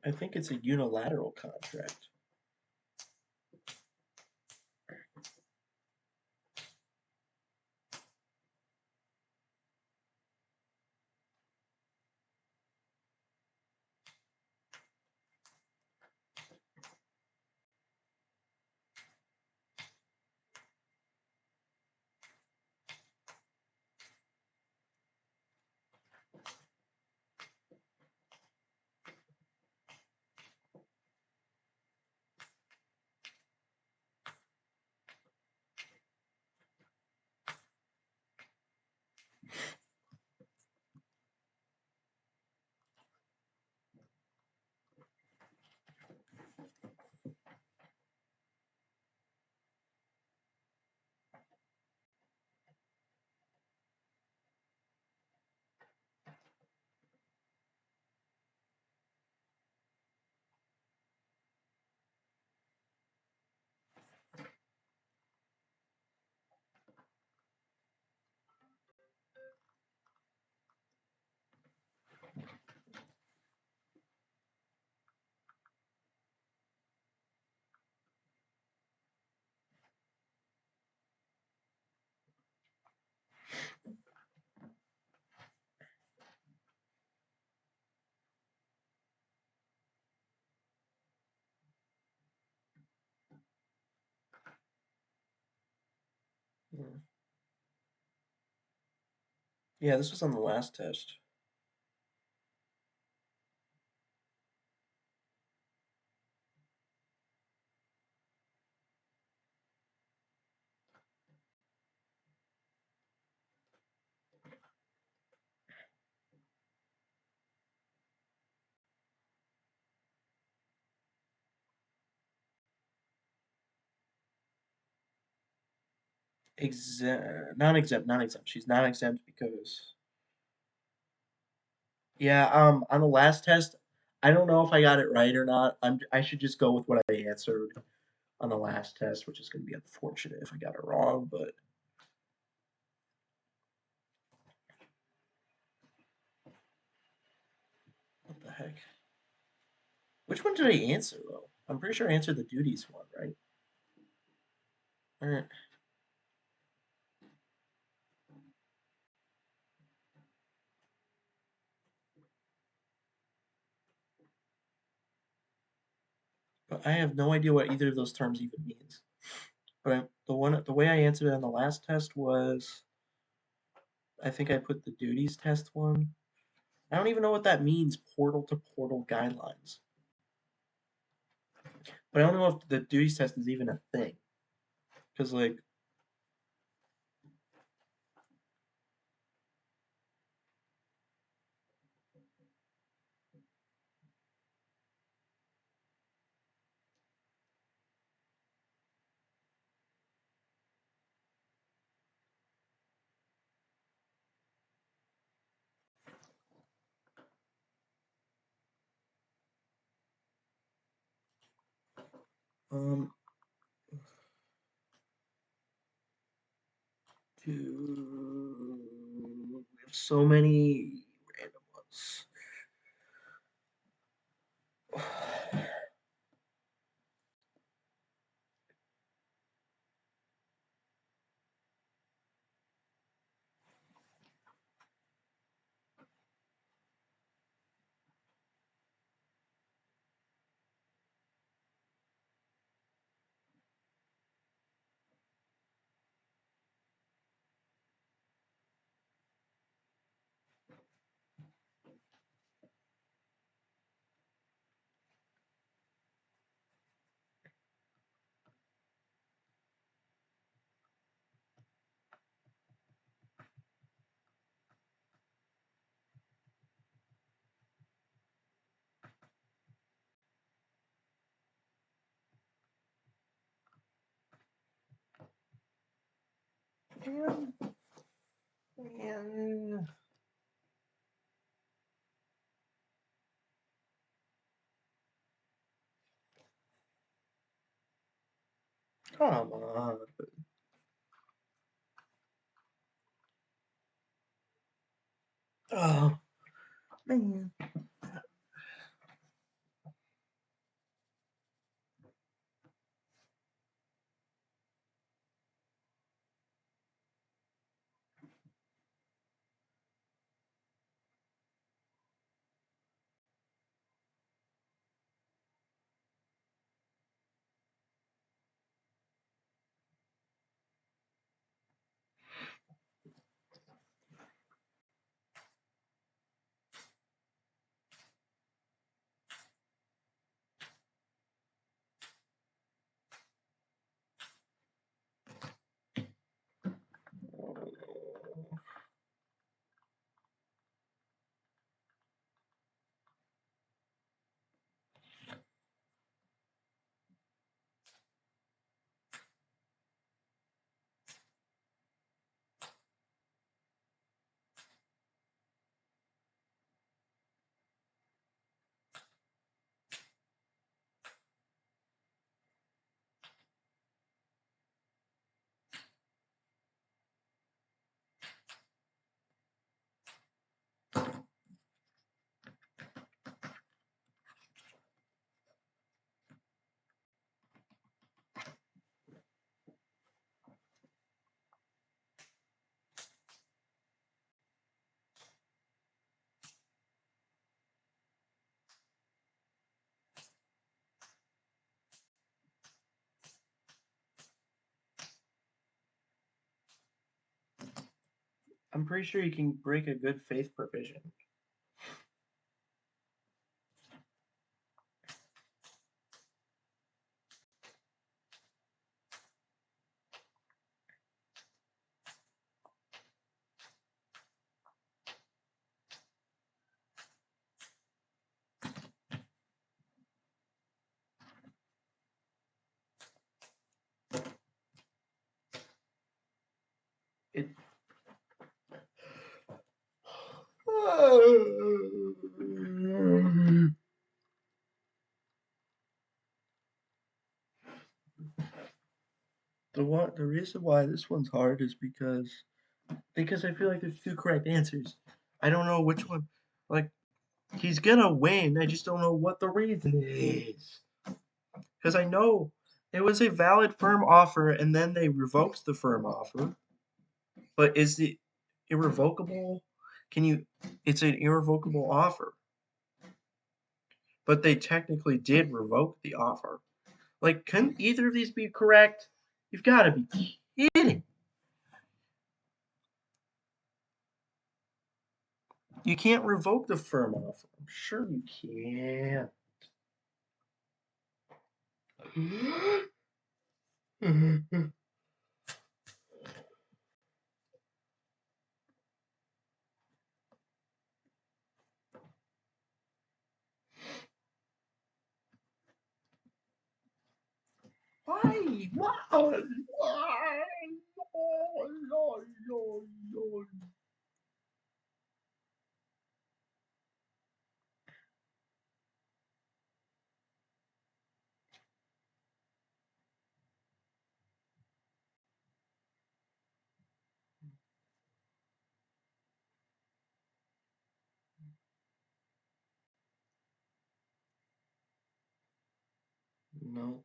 S1: I think it's a unilateral contract. Yeah, this was on the last test. Non-exempt, non-exempt. She's non-exempt because yeah, on the last test, I don't know if I got it right or not. I should just go with what I answered on the last test, which is going to be unfortunate if I got it wrong, but what the heck? Which one did I answer though? I'm pretty sure I answered the duties one, right? Alright. But I have no idea what either of those terms even means. But the way I answered it on the last test was I think I put the duties test one. I don't even know what that means, portal to portal guidelines. But I don't know if the duties test is even a thing. Because like Um, we have so many random ones. Man. Come on. Oh, man. I'm pretty sure you can break a good faith provision. It. The reason why this one's hard is because I feel like there's two correct answers. I don't know which one. Like he's gonna win. I just don't know what the reason is. Because I know it was a valid firm offer and then they revoked the firm offer. But is it irrevocable? Can you? It's an irrevocable offer. But they technically did revoke the offer. Like, couldn't either of these be correct? You've got to be kidding. You can't revoke the firm offer. I'm sure you can. Why? Why? Why? No.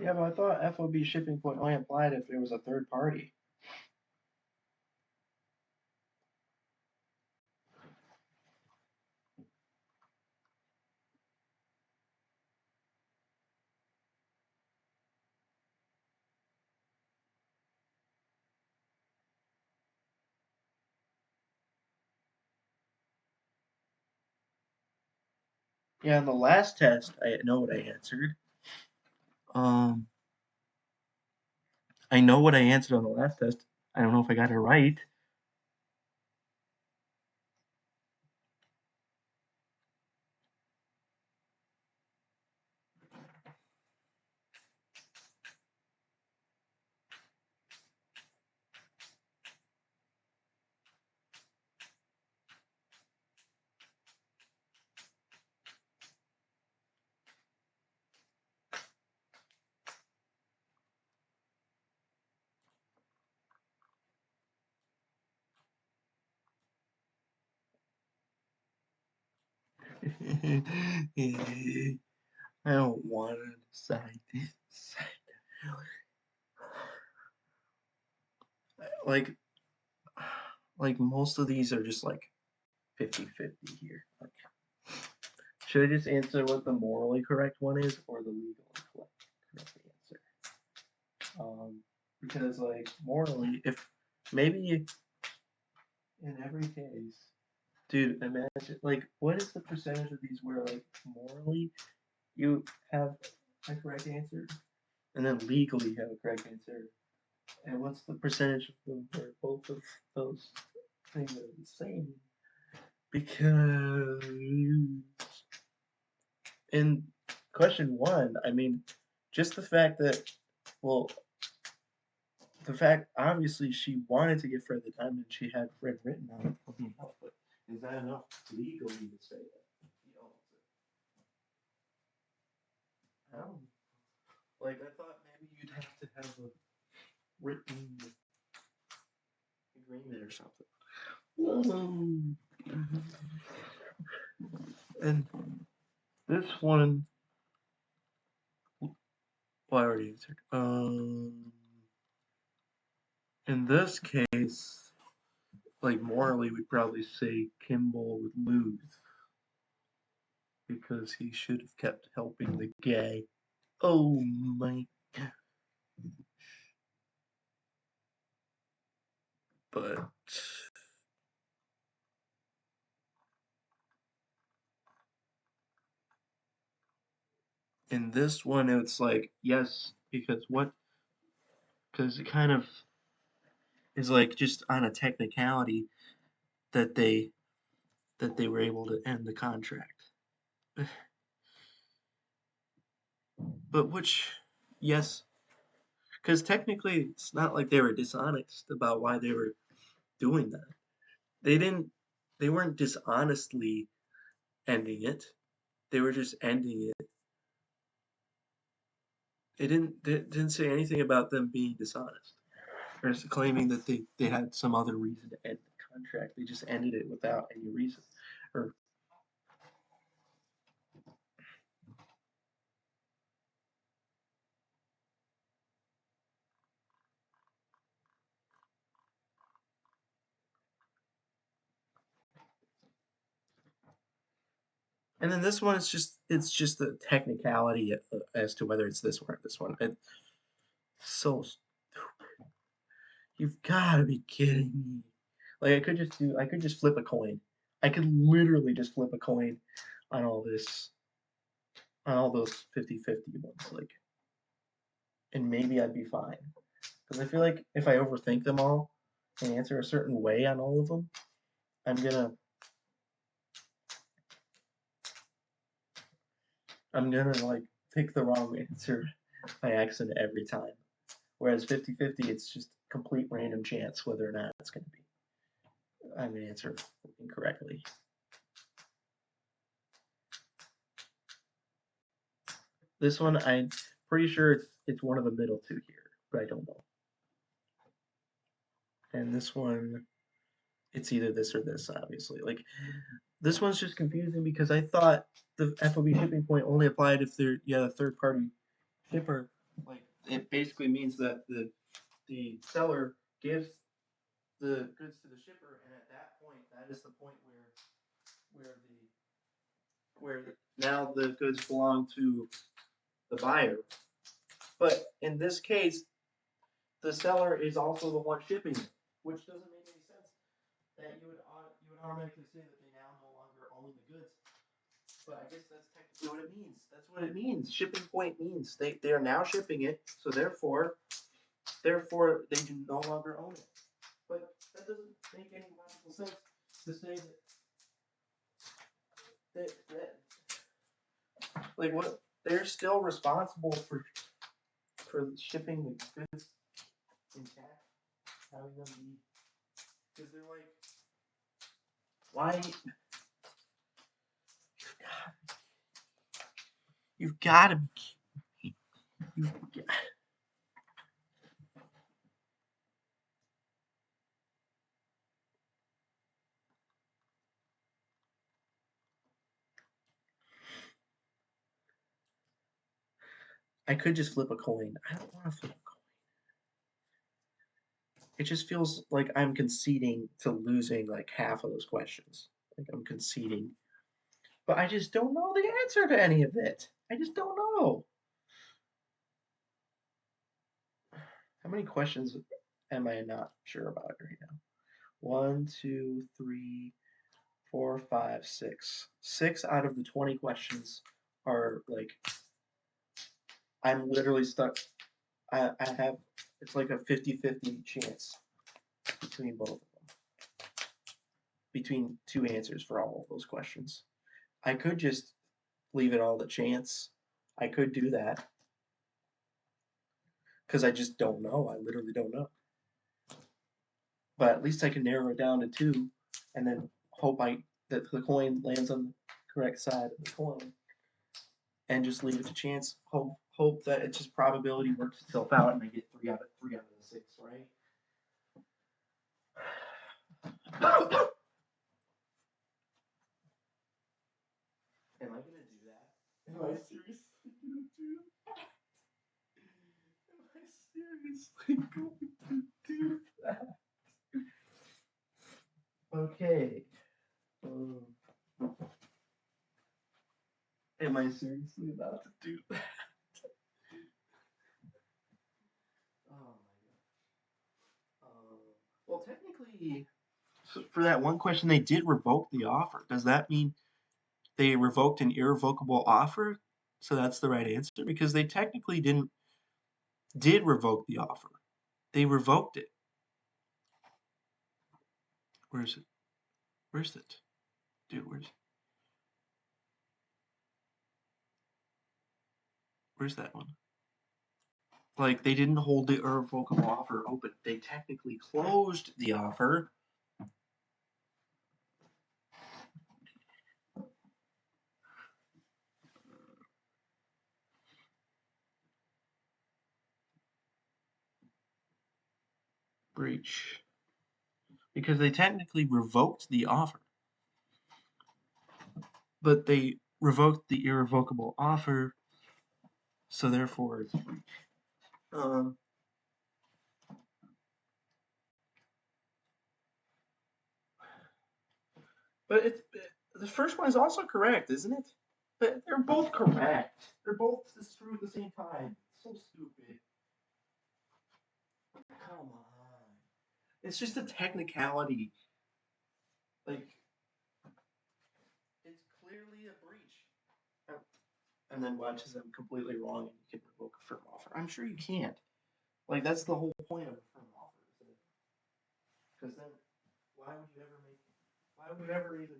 S1: Yeah, but I thought FOB shipping point only applied if there was a third party. Yeah, in the last test, I know what I answered. Um, I know what I answered on the last test. I don't know if I got it right. I don't want to decide this. Like, like most of these are just like 50-50 here. Like, should I just answer what the morally correct one is or the legally correct answer? Because like morally, if maybe in every case, dude, imagine like what is the percentage of these where like morally you have a correct answer and then legally you have a correct answer, and what's the percentage of them where both of those things are the same? Because in question one, I mean, just the fact that, well, the fact obviously she wanted to get further time and she had Fred written on it. But is that enough legally to say that? You know, I don't like. I thought maybe you'd have to have a written agreement or something. And this one, well, I already answered. In this case, like morally, we'd probably say Kimball would lose because he should have kept helping the guy. Oh my! But in this one, it's like yes, because what? Because it kind of is like just on a technicality that they were able to end the contract. But which, yes, because technically it's not like they were dishonest about why they were doing that. They didn't, they weren't dishonestly ending it. They were just ending it. They didn't say anything about them being dishonest or claiming that they had some other reason to end the contract. They just ended it without any reason. Or and then this one is just the technicality as to whether it's this one or this one. It's so you've got to be kidding me. Like I could just flip a coin. I could literally just flip a coin on all this on all those 50-50 ones like and maybe I'd be fine. Cuz I feel like if I overthink them all and answer a certain way on all of them, I'm going to like pick the wrong answer by accident every time. Whereas 50-50 it's just complete random chance whether or not it's going to be I'm going to answer incorrectly. This one, I'm pretty sure it's one of the middle two here, but I don't know. And this one, it's either this or this, obviously. Like this one's just confusing because I thought the FOB shipping point only applied if you had a third party shipper. Like it basically means that the seller gives the goods to the shipper, and at that point, that is the point where where now the goods belong to the buyer. But in this case, the seller is also the one shipping it, which doesn't make any sense. That you would automatically say that they now no longer own the goods. But I guess that's technically what it means. That's what it means. Shipping point means they are now shipping it, so therefore they do no longer own it. But that doesn't make any logical sense to say that like what they're still responsible for shipping the goods intact, having them be because they're like why you've got to be you've, I could just flip a coin. I don't want to flip a coin. It just feels like I'm conceding to losing like half of those questions. Like I'm conceding. But I just don't know the answer to any of it. I just don't know. How many questions am I not sure about right now? 1, 2, 3, 4, 5, 6. 6 out of the 20 questions are like I'm literally stuck. I have it's like a 50-50 chance between both of them. Between two answers for all of those questions. I could just leave it all to chance. I could do that because I just don't know. I literally don't know. But at least I can narrow it down to two, and then hope that the coin lands on the correct side of the coin, and just leave it to chance. Hope that it just probability works itself out, and I get three out of the six, right? Am I gonna do that? Am I seriously gonna do that? Am I seriously going to do that? Okay. Um, am I seriously about to do that? Oh my god. Well, technically, for that one question, they did revoke the offer. Does that mean they revoked an irrevocable offer? So that's the right answer because they technically did revoke the offer. They revoked it. Where is it? Where's it? Dude, where's it? Where's that one? Like, they didn't hold the irrevocable offer open. They technically closed the offer. Breach. Because they technically revoked the offer. But they revoked the irrevocable offer, so therefore it's a breach. But the first one is also correct, isn't it? But they're both correct. They're both true at the same time. It's so stupid. Come on. It's just a technicality. Like, it's clearly a breach. And then watches them completely wrong and you can revoke a firm offer. I'm sure you can't. Like, that's the whole point of a firm offer, isn't it? Because then, why would you ever make? Why would you ever even?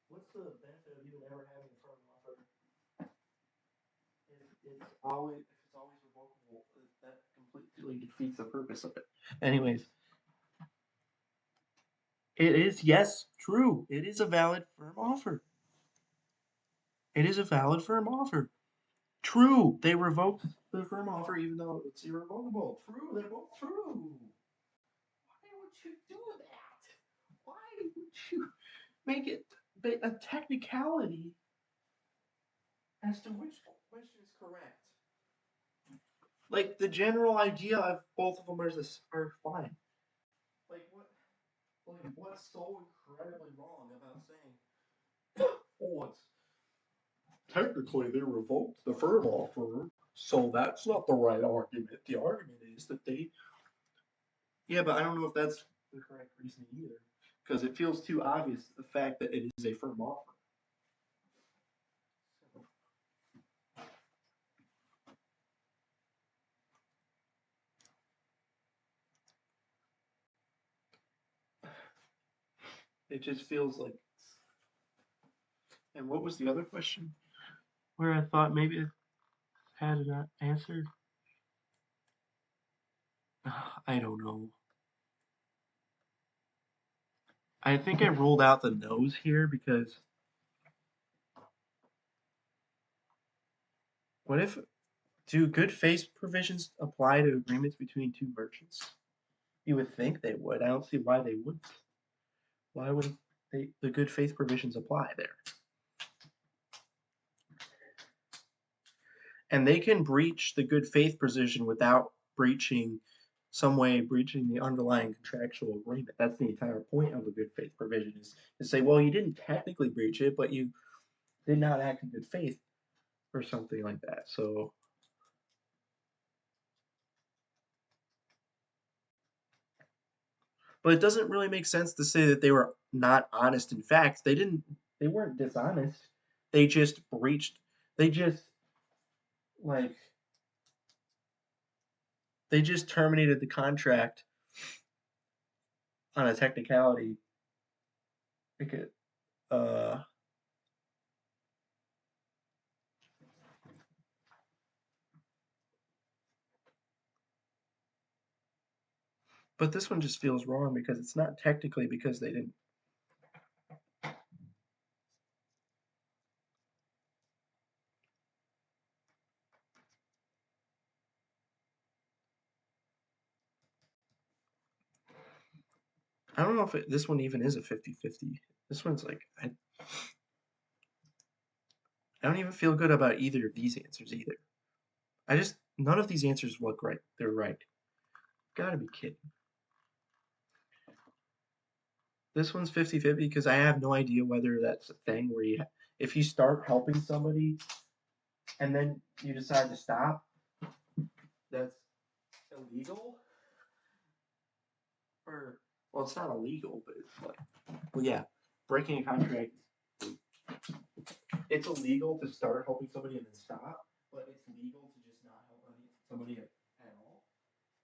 S1: What's the benefit of even ever having a firm offer? If it's always revocable, that completely defeats the purpose of it. Anyways, it is, yes, true. It is a valid firm offer. It is a valid firm offer. True, they revoked the firm offer even though it's irrevocable. True, they're both true. Why would you do that? Why would you make it a technicality as to which question is correct? Like, the general idea of both of them are fine. Like, what's so incredibly wrong about saying, oh, it's technically they revoked the firm offer, so that's not the right argument. The argument is that they. Yeah, but I don't know if that's the correct reasoning either, because it feels too obvious the fact that it is a firm offer. It just feels like. And what was the other question? Where I thought maybe it had it answered? I don't know. I think I ruled out the no's here because what if do good faith provisions apply to agreements between two merchants? You would think they would. I don't see why they wouldn't. Why would the good faith provisions apply there? And they can breach the good faith provision without breaching the underlying contractual agreement. That's the entire point of a good faith provision is to say, well, you didn't technically breach it, but you did not act in good faith or something like that. So but it doesn't really make sense to say that they were not honest in fact. They weren't dishonest. They just breached they just like they just terminated the contract on a technicality because but this one just feels wrong because it's not technically because they didn't. I don't know if this one even is a 50-50. This one's like I don't even feel good about either of these answers either. None of these answers look right. They're right. Gotta be kidding. This one's 50-50 because I have no idea whether that's a thing where if you start helping somebody and then you decide to stop, that's illegal. Or well, it's not illegal, but it's like, well, yeah, breaking a contract. It's illegal to start helping somebody and then stop, but it's legal to just not help somebody at all.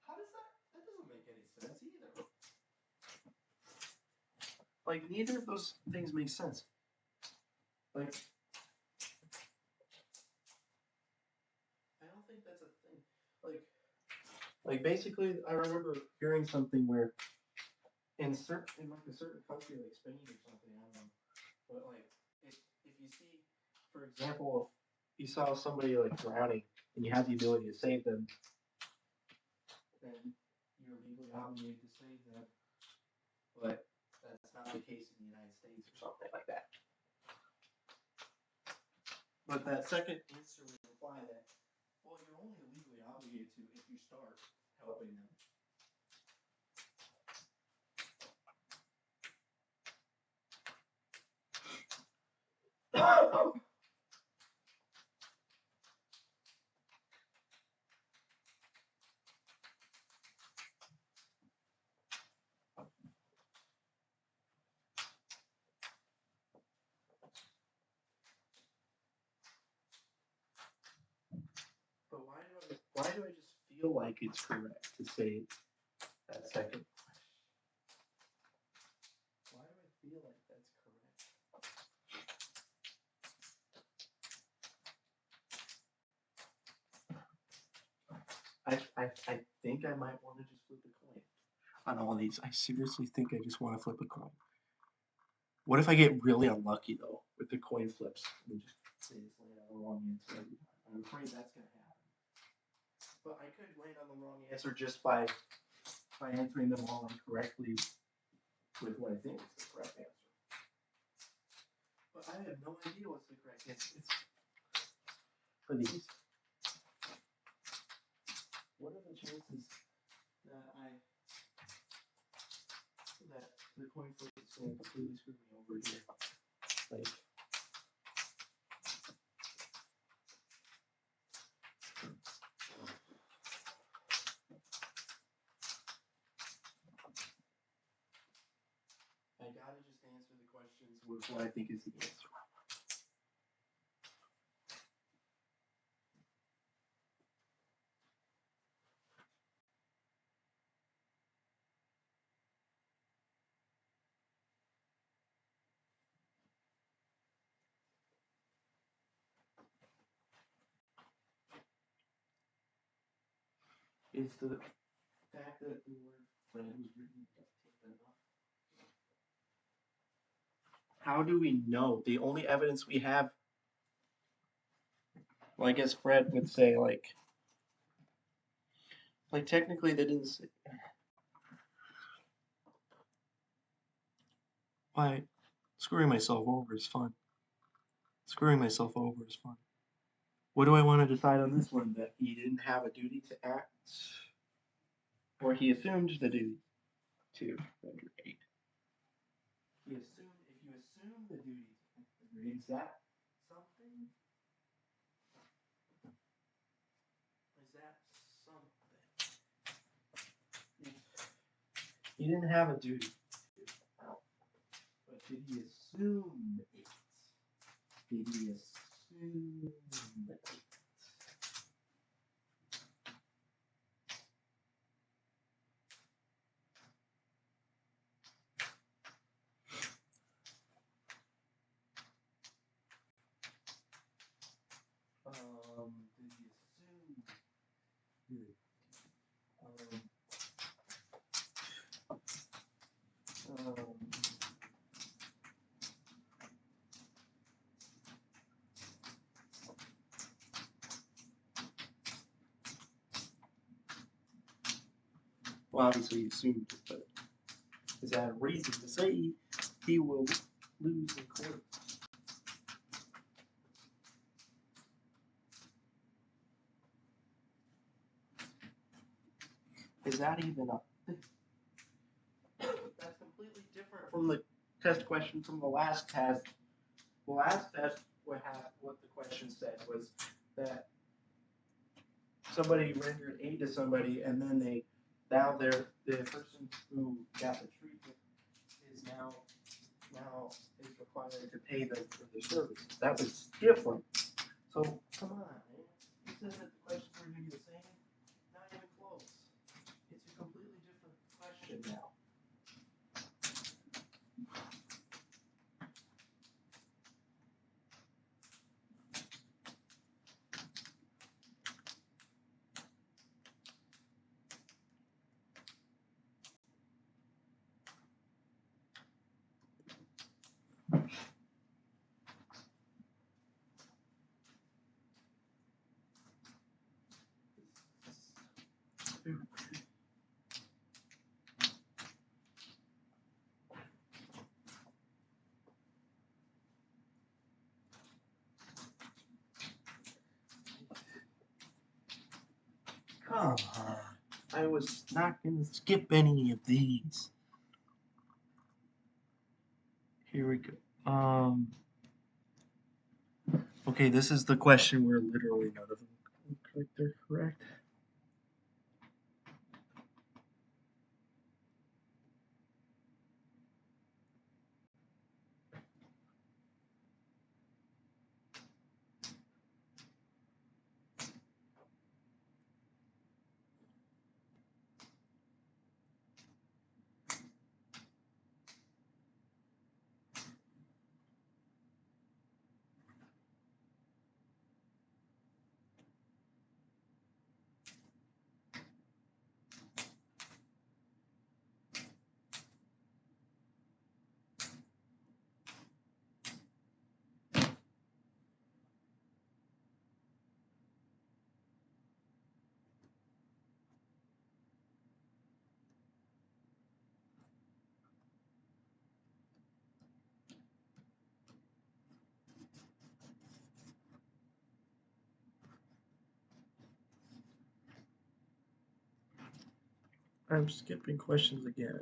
S1: How does that? That doesn't make any sense either. Like neither of those things make sense. Like like basically, I remember hearing something where in like a certain country like Spain or something, I don't know, but like if you see, for example, if you saw somebody like drowning and you had the ability to save them, then you're legally obligated to save them. But that's not the case in the United States or something like that. But that second answer would imply that, well, you're only legally obligated to if you start helping them. But why do I just feel like it's correct to say that second question? Why do I feel like that's correct? I think I might want to just flip a coin on all these. I seriously think I just want to flip a coin. What if I get really unlucky though with the coin flips and just say it's land on the wrong answer every time? I'm afraid that's gonna happen. But I could land on the wrong answer just by answering them all incorrectly with what I think is the correct answer. But I have no idea what's the correct answer. For these. What are the chances that the coin flip is going to completely screw me over here? Like, I gotta just answer the questions with what I think is the answer. Is the fact that the word friend was written enough? How do we know? The only evidence we have, well, I guess Fred would say like technically they didn't say. Why? Screwing myself over is fun. Screwing myself over is fun. What do I want to decide on this one? That he didn't have a duty to act, or he assumed the duty to render aid. He assumed. If you assume the duty to render aid, is that something? Is that something? He didn't have a duty, but did he assume it? Did he assume it? Did he assume? Well, obviously he assumed it, but is that a reason to say he will lose in court? Is that even a thing? That's completely different from the test question from the last test. The last test, what the question said was that somebody rendered aid to somebody, and then the person who got the treatment is now is required to pay them for their services. That was different. So come on, man. You said that the questions were going to be the same. Not even close. It's a completely different question now.
S2: Come on. I was not going to skip any of these. Here we go. Okay, this is the question where literally none of them look like they're correct. I'm skipping questions again.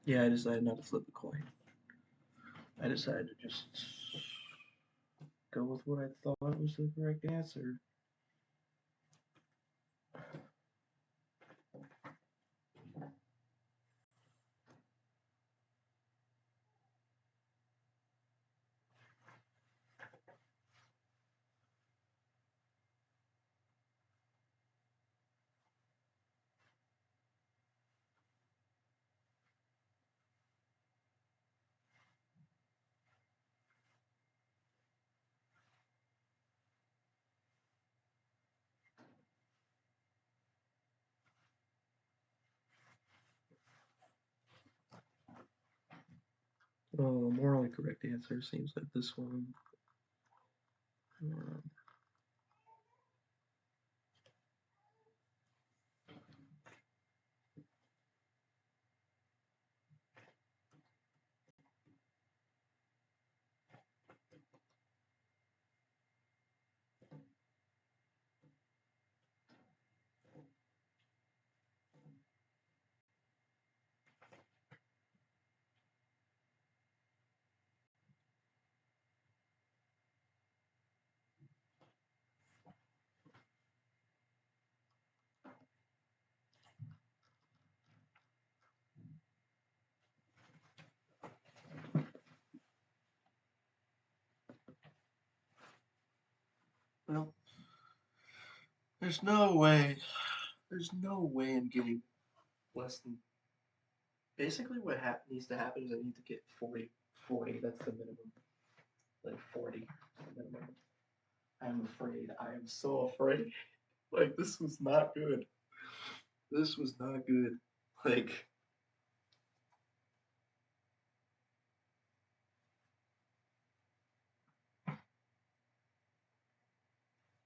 S2: Yeah, I decided not to flip a coin. I decided to just go with what I thought was the correct answer. Well, the morally correct answer seems like this one. Um,
S1: There's no way. There's no way I'm getting less than. Basically, what needs to happen is I need to get 40. 40, that's the minimum. Like 40 is the minimum. I'm afraid. I am so afraid. Like, this was not good. This was not good. Like,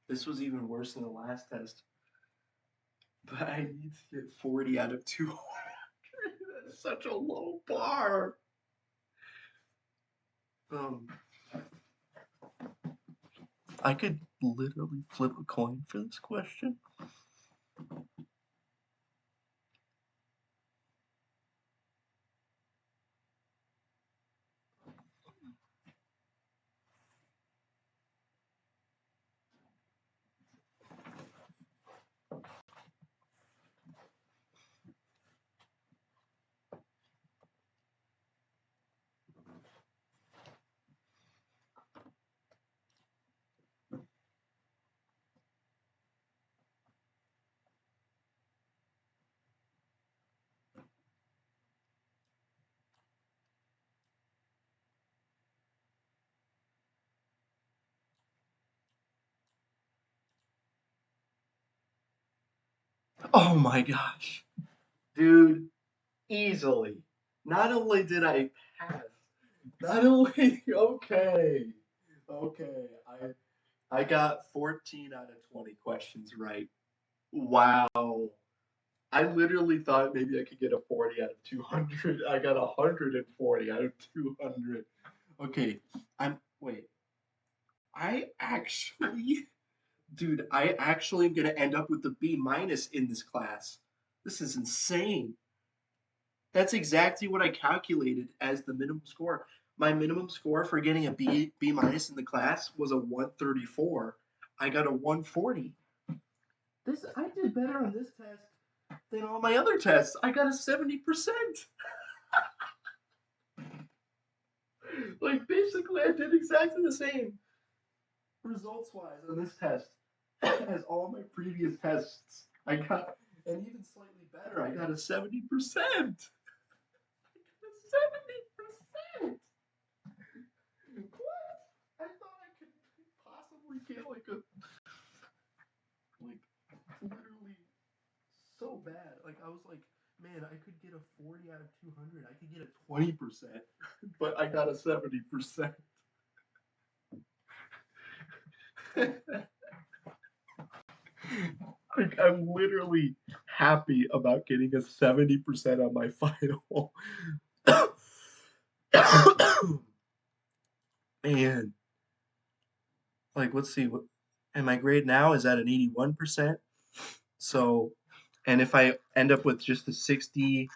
S1: this was even worse than the last test. But I need to get 40 out of 200. That's such a low bar. Um, I could literally flip a coin for this question. Oh my gosh. Dude, easily. Not only did I pass, not only okay. Okay. I got 14 out of 20 questions right. Wow. I literally thought maybe I could get a 40 out of 200. I got 140 out of 200. Okay. Wait. I actually Dude, I actually am gonna end up with the B minus in this class. This is insane. That's exactly what I calculated as the minimum score. My minimum score for getting a B minus in the class was a 134. I got a 140. I did better on this test than all my other tests. I got a 70%. Like basically I did exactly the same results wise on this test as all my previous tests. I got and even slightly better. I got a 70%. 70%. What? I thought I could possibly get like literally so bad. Like I was like, man, I could get a 40 out of 200. I could get a 20%, but I got a 70%. Like I'm literally happy about getting a 70% on my final. Man, like let's see what and my grade now is at an 81%. So, and if I end up with just a 60,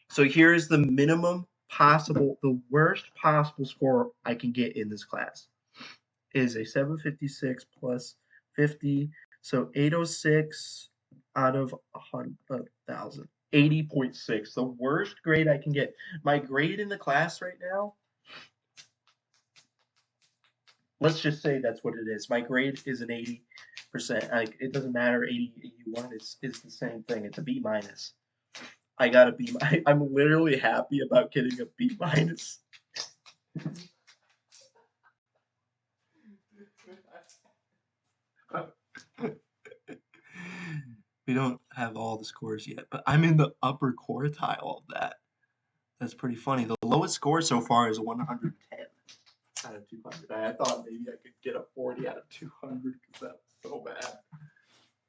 S1: so here is the minimum possible, the worst possible score I can get in this class is a 756 plus 50, so 806 out of 1,000. 80.6, the worst grade I can get. My grade in the class right now, let's just say that's what it is. My grade is an 80%. Like it doesn't matter, 80, 81 is the same thing. It's a B minus. I got a B. I'm literally happy about getting a B minus. We don't have all the scores yet, but I'm in the upper quartile of that. That's pretty funny. The lowest score so far is 110 out of 200. I thought maybe I could get a 40 out of 200 because that was so bad.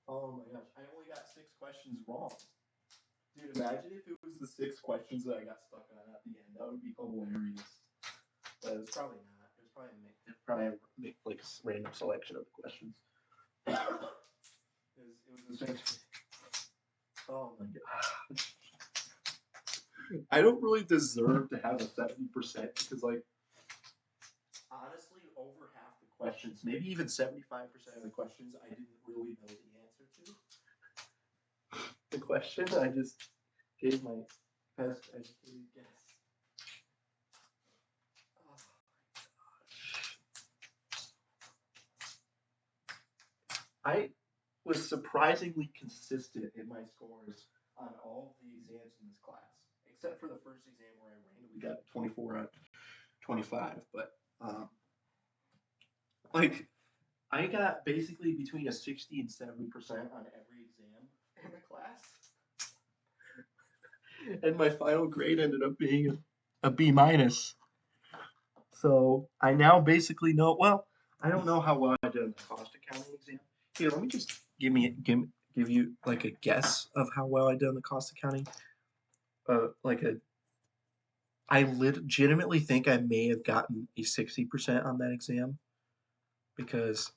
S1: Oh my gosh, I only got 6 questions wrong. Dude, imagine if it was the 6 questions that I got stuck on at the end. That would be hilarious. But it's probably not. It's probably a like random selection of the questions. It was essentially. Oh my god. I don't really deserve to have a 70% because, like, honestly, over half the questions, maybe even 75% of the questions, I didn't really know the answer to. The question, I just gave my best educated guess. Oh, I was surprisingly consistent in my scores on all of the exams in this class, except for the first exam where I randomly got 24 out of 25. But like I got basically between a 60 and 70% on every exam in the class, and my final grade ended up being a B minus. So I now basically know. Well, I don't know how well I did on the cost accounting exam. Here, let me just give you like a guess of how well I did on the cost accounting. I legitimately think I may have gotten a 60% on that exam because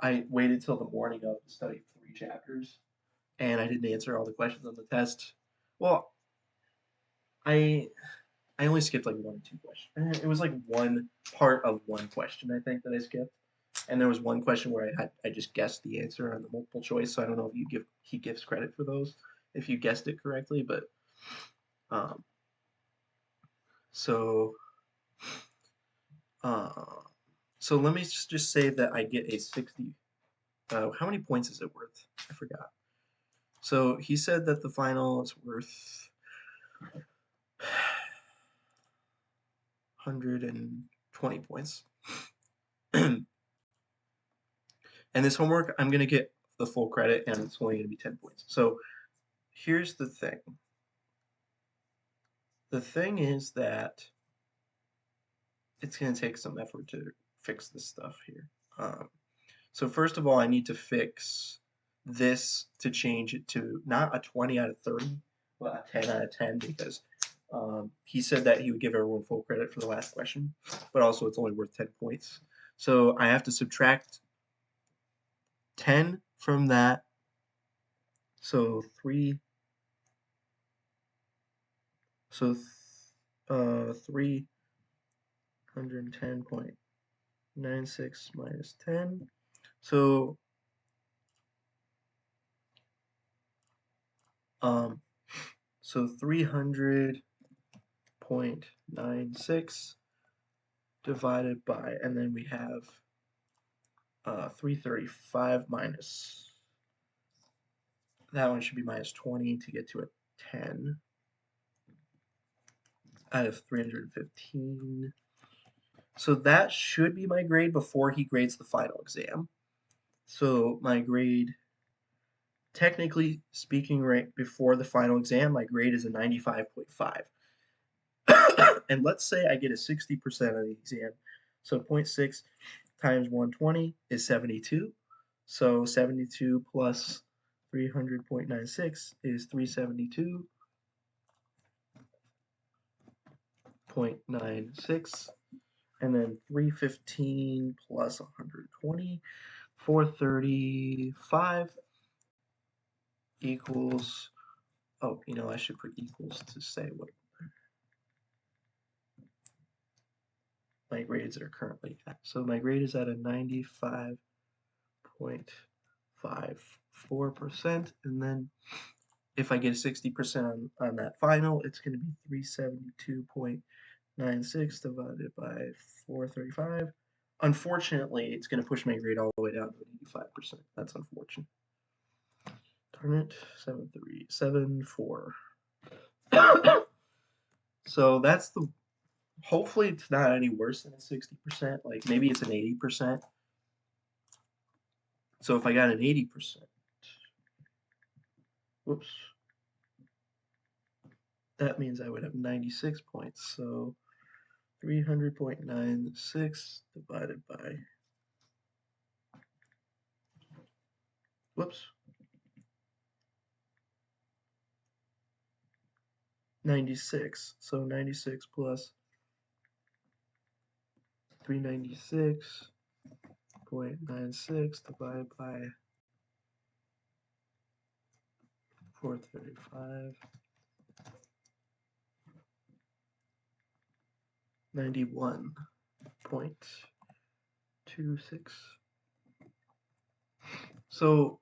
S1: I waited till the morning of to study 3 chapters and I didn't answer all the questions on the test. Well, I I only skipped like 1 or 2 questions. It was like one part of one question I think that I skipped, and there was one question where I just guessed the answer on the multiple choice. So I don't know if he gives credit for those if you guessed it correctly, but um, so uh, so let me just say that I get a 60. How many points is it worth? I forgot. So he said that the final is worth 120 points. And this homework, I'm going to get the full credit, and it's only going to be 10 points. So here's the thing. The thing is that it's going to take some effort to fix this stuff here. So first of all, I need to fix this to change it to not a 20 out of 30, but a 10 out of 10 because he said that he would give everyone full credit for the last question, but also it's only worth 10 points. So I have to subtract 10 from that. So 310.96 minus 10. So 300.96 divided by, and then we have 335 minus, that one should be minus 20 to get to a 10 out of 315. So that should be my grade before he grades the final exam. So my grade, technically speaking, right before the final exam, my grade is a 95.5. And let's say I get a 60% of the exam. So 0.6 times 120 is 72. So 72 plus 300.96 is 372.96. And then 315 plus 120, 435 equals, oh, I should put equals to say what my grades are currently at. So my grade is at a 95.54%, and then if I get a 60% on that final, it's going to be 372.96 divided by 435. Unfortunately, it's going to push my grade all the way down to 85%. That's unfortunate. Darn it, 7374. So that's the, hopefully it's not any worse than a 60%, like maybe it's an 80%. So if I got an 80%, whoops, that means I would have 96 points. So 300.96 divided by, whoops, 96. So 96 plus 396.96 divided by 435. 91.26. So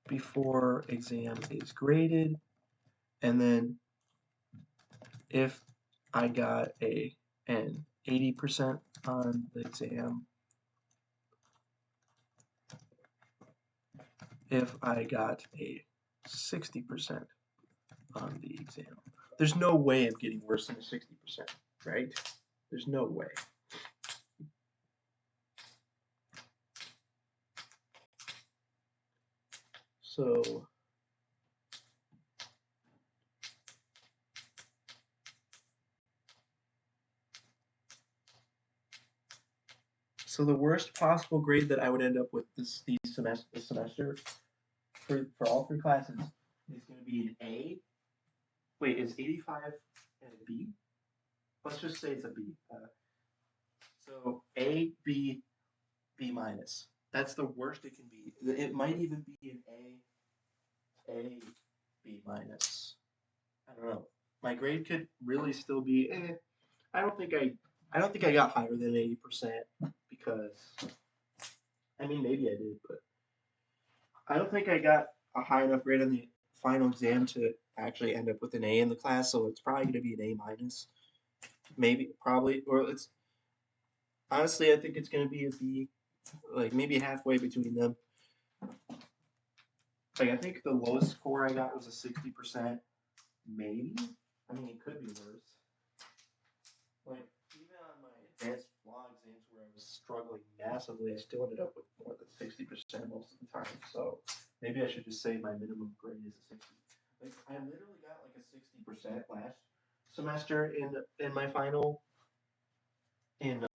S1: before exam is graded, and then if I got an
S2: 80% on the exam if I got a 60% on the exam. There's no way I'm getting worse than a 60%, right? There's no way. So the worst possible grade that I would end up with this semester for all three classes is going to be an A. Wait, is 85 and a B? Let's just say it's a B. So A, B, B minus. That's the worst it can be. It might even be an A, B minus. I don't know. My grade could really still be. I don't think I got higher than 80% because I mean maybe I did, but I don't think I got a high enough grade on the final exam to actually end up with an A in the class. So it's probably going to be an A minus. Maybe, probably, or it's honestly I think it's going to be a B, like maybe halfway between them. Like I think the lowest score I got was a 60%, maybe. I mean, it could be worse. Like even on my advanced law exams where I was struggling massively, I still ended up with more than 60% most of the time. So maybe I should just say my minimum grade is a 60. Like I literally got like a 60% last semester in my final in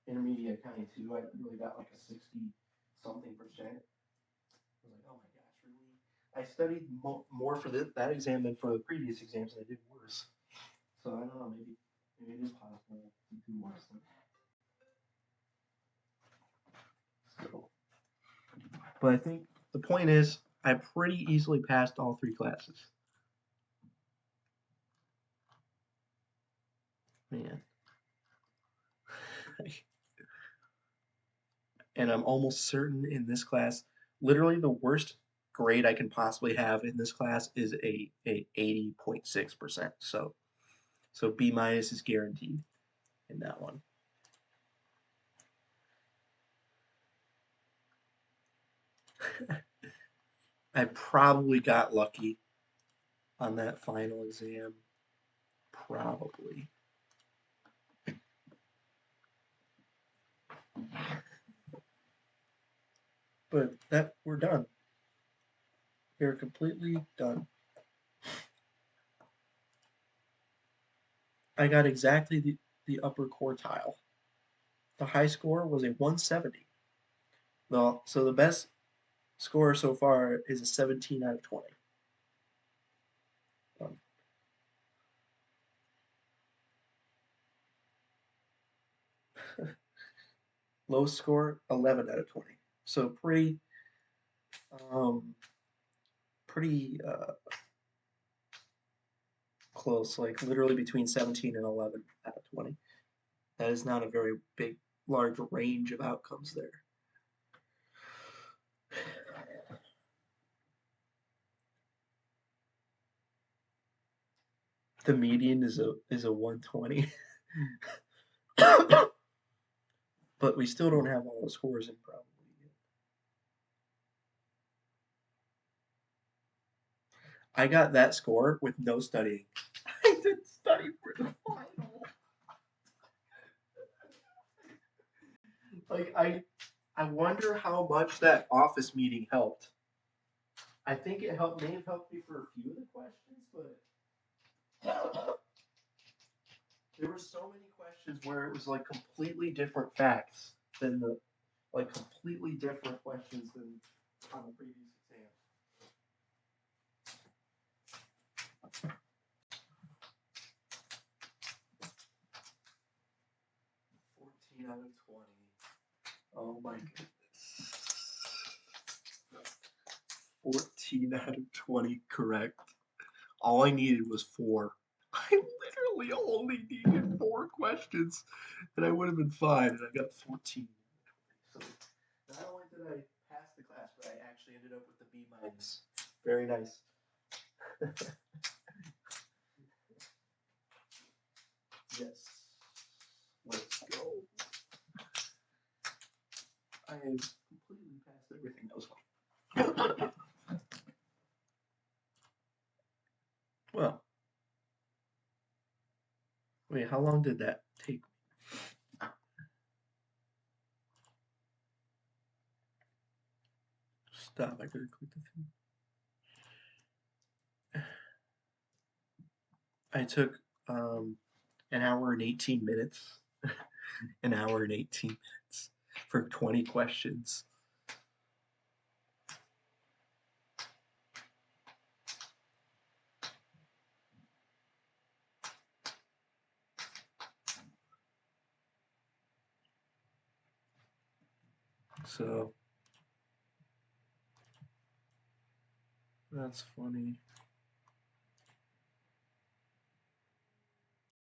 S2: intermediate accounting 2. I literally got like a 60 something percent. I was like, oh my gosh, really? I studied more for that exam than for the previous exams, and I did worse. So I don't know, maybe it is possible to do worse than that. So, but I think the point is, I pretty easily passed all three classes. Man. And I'm almost certain in this class, literally the worst grade I can possibly have in this class is a 80.6%. So B minus is guaranteed in that one. I probably got lucky on that final exam. Probably. But we're done. We're completely done. I got exactly the upper quartile. The high score was a 170. Well, so the best score so far is a 17 out of 20. Low score 11 out of 20. So pretty close, like literally between 17 and 11 out of 20. That is not a very big, large range of outcomes there. The median is a 120. But we still don't have all the scores in probably yet. I got that score with no studying. I didn't study for the final. Like I wonder how much that office meeting helped. I think it may have helped me for a few of the questions, but there were so many questions where it was like completely different facts than completely different questions than on the previous exam. 14 out of 20. Oh my goodness. 14 out of 20 correct. All I needed was 4. I literally only needed 4 questions and I would have been fine, and I got 14. So not only did I pass the class, but I actually ended up with the B minus. Very nice. Yes. Let's go. I have completely passed everything that was fun. Well, wait, how long did that take? Stop, I gotta click the thing. I took an hour and 18 minutes. An hour and 18 minutes for 20 questions. So that's funny.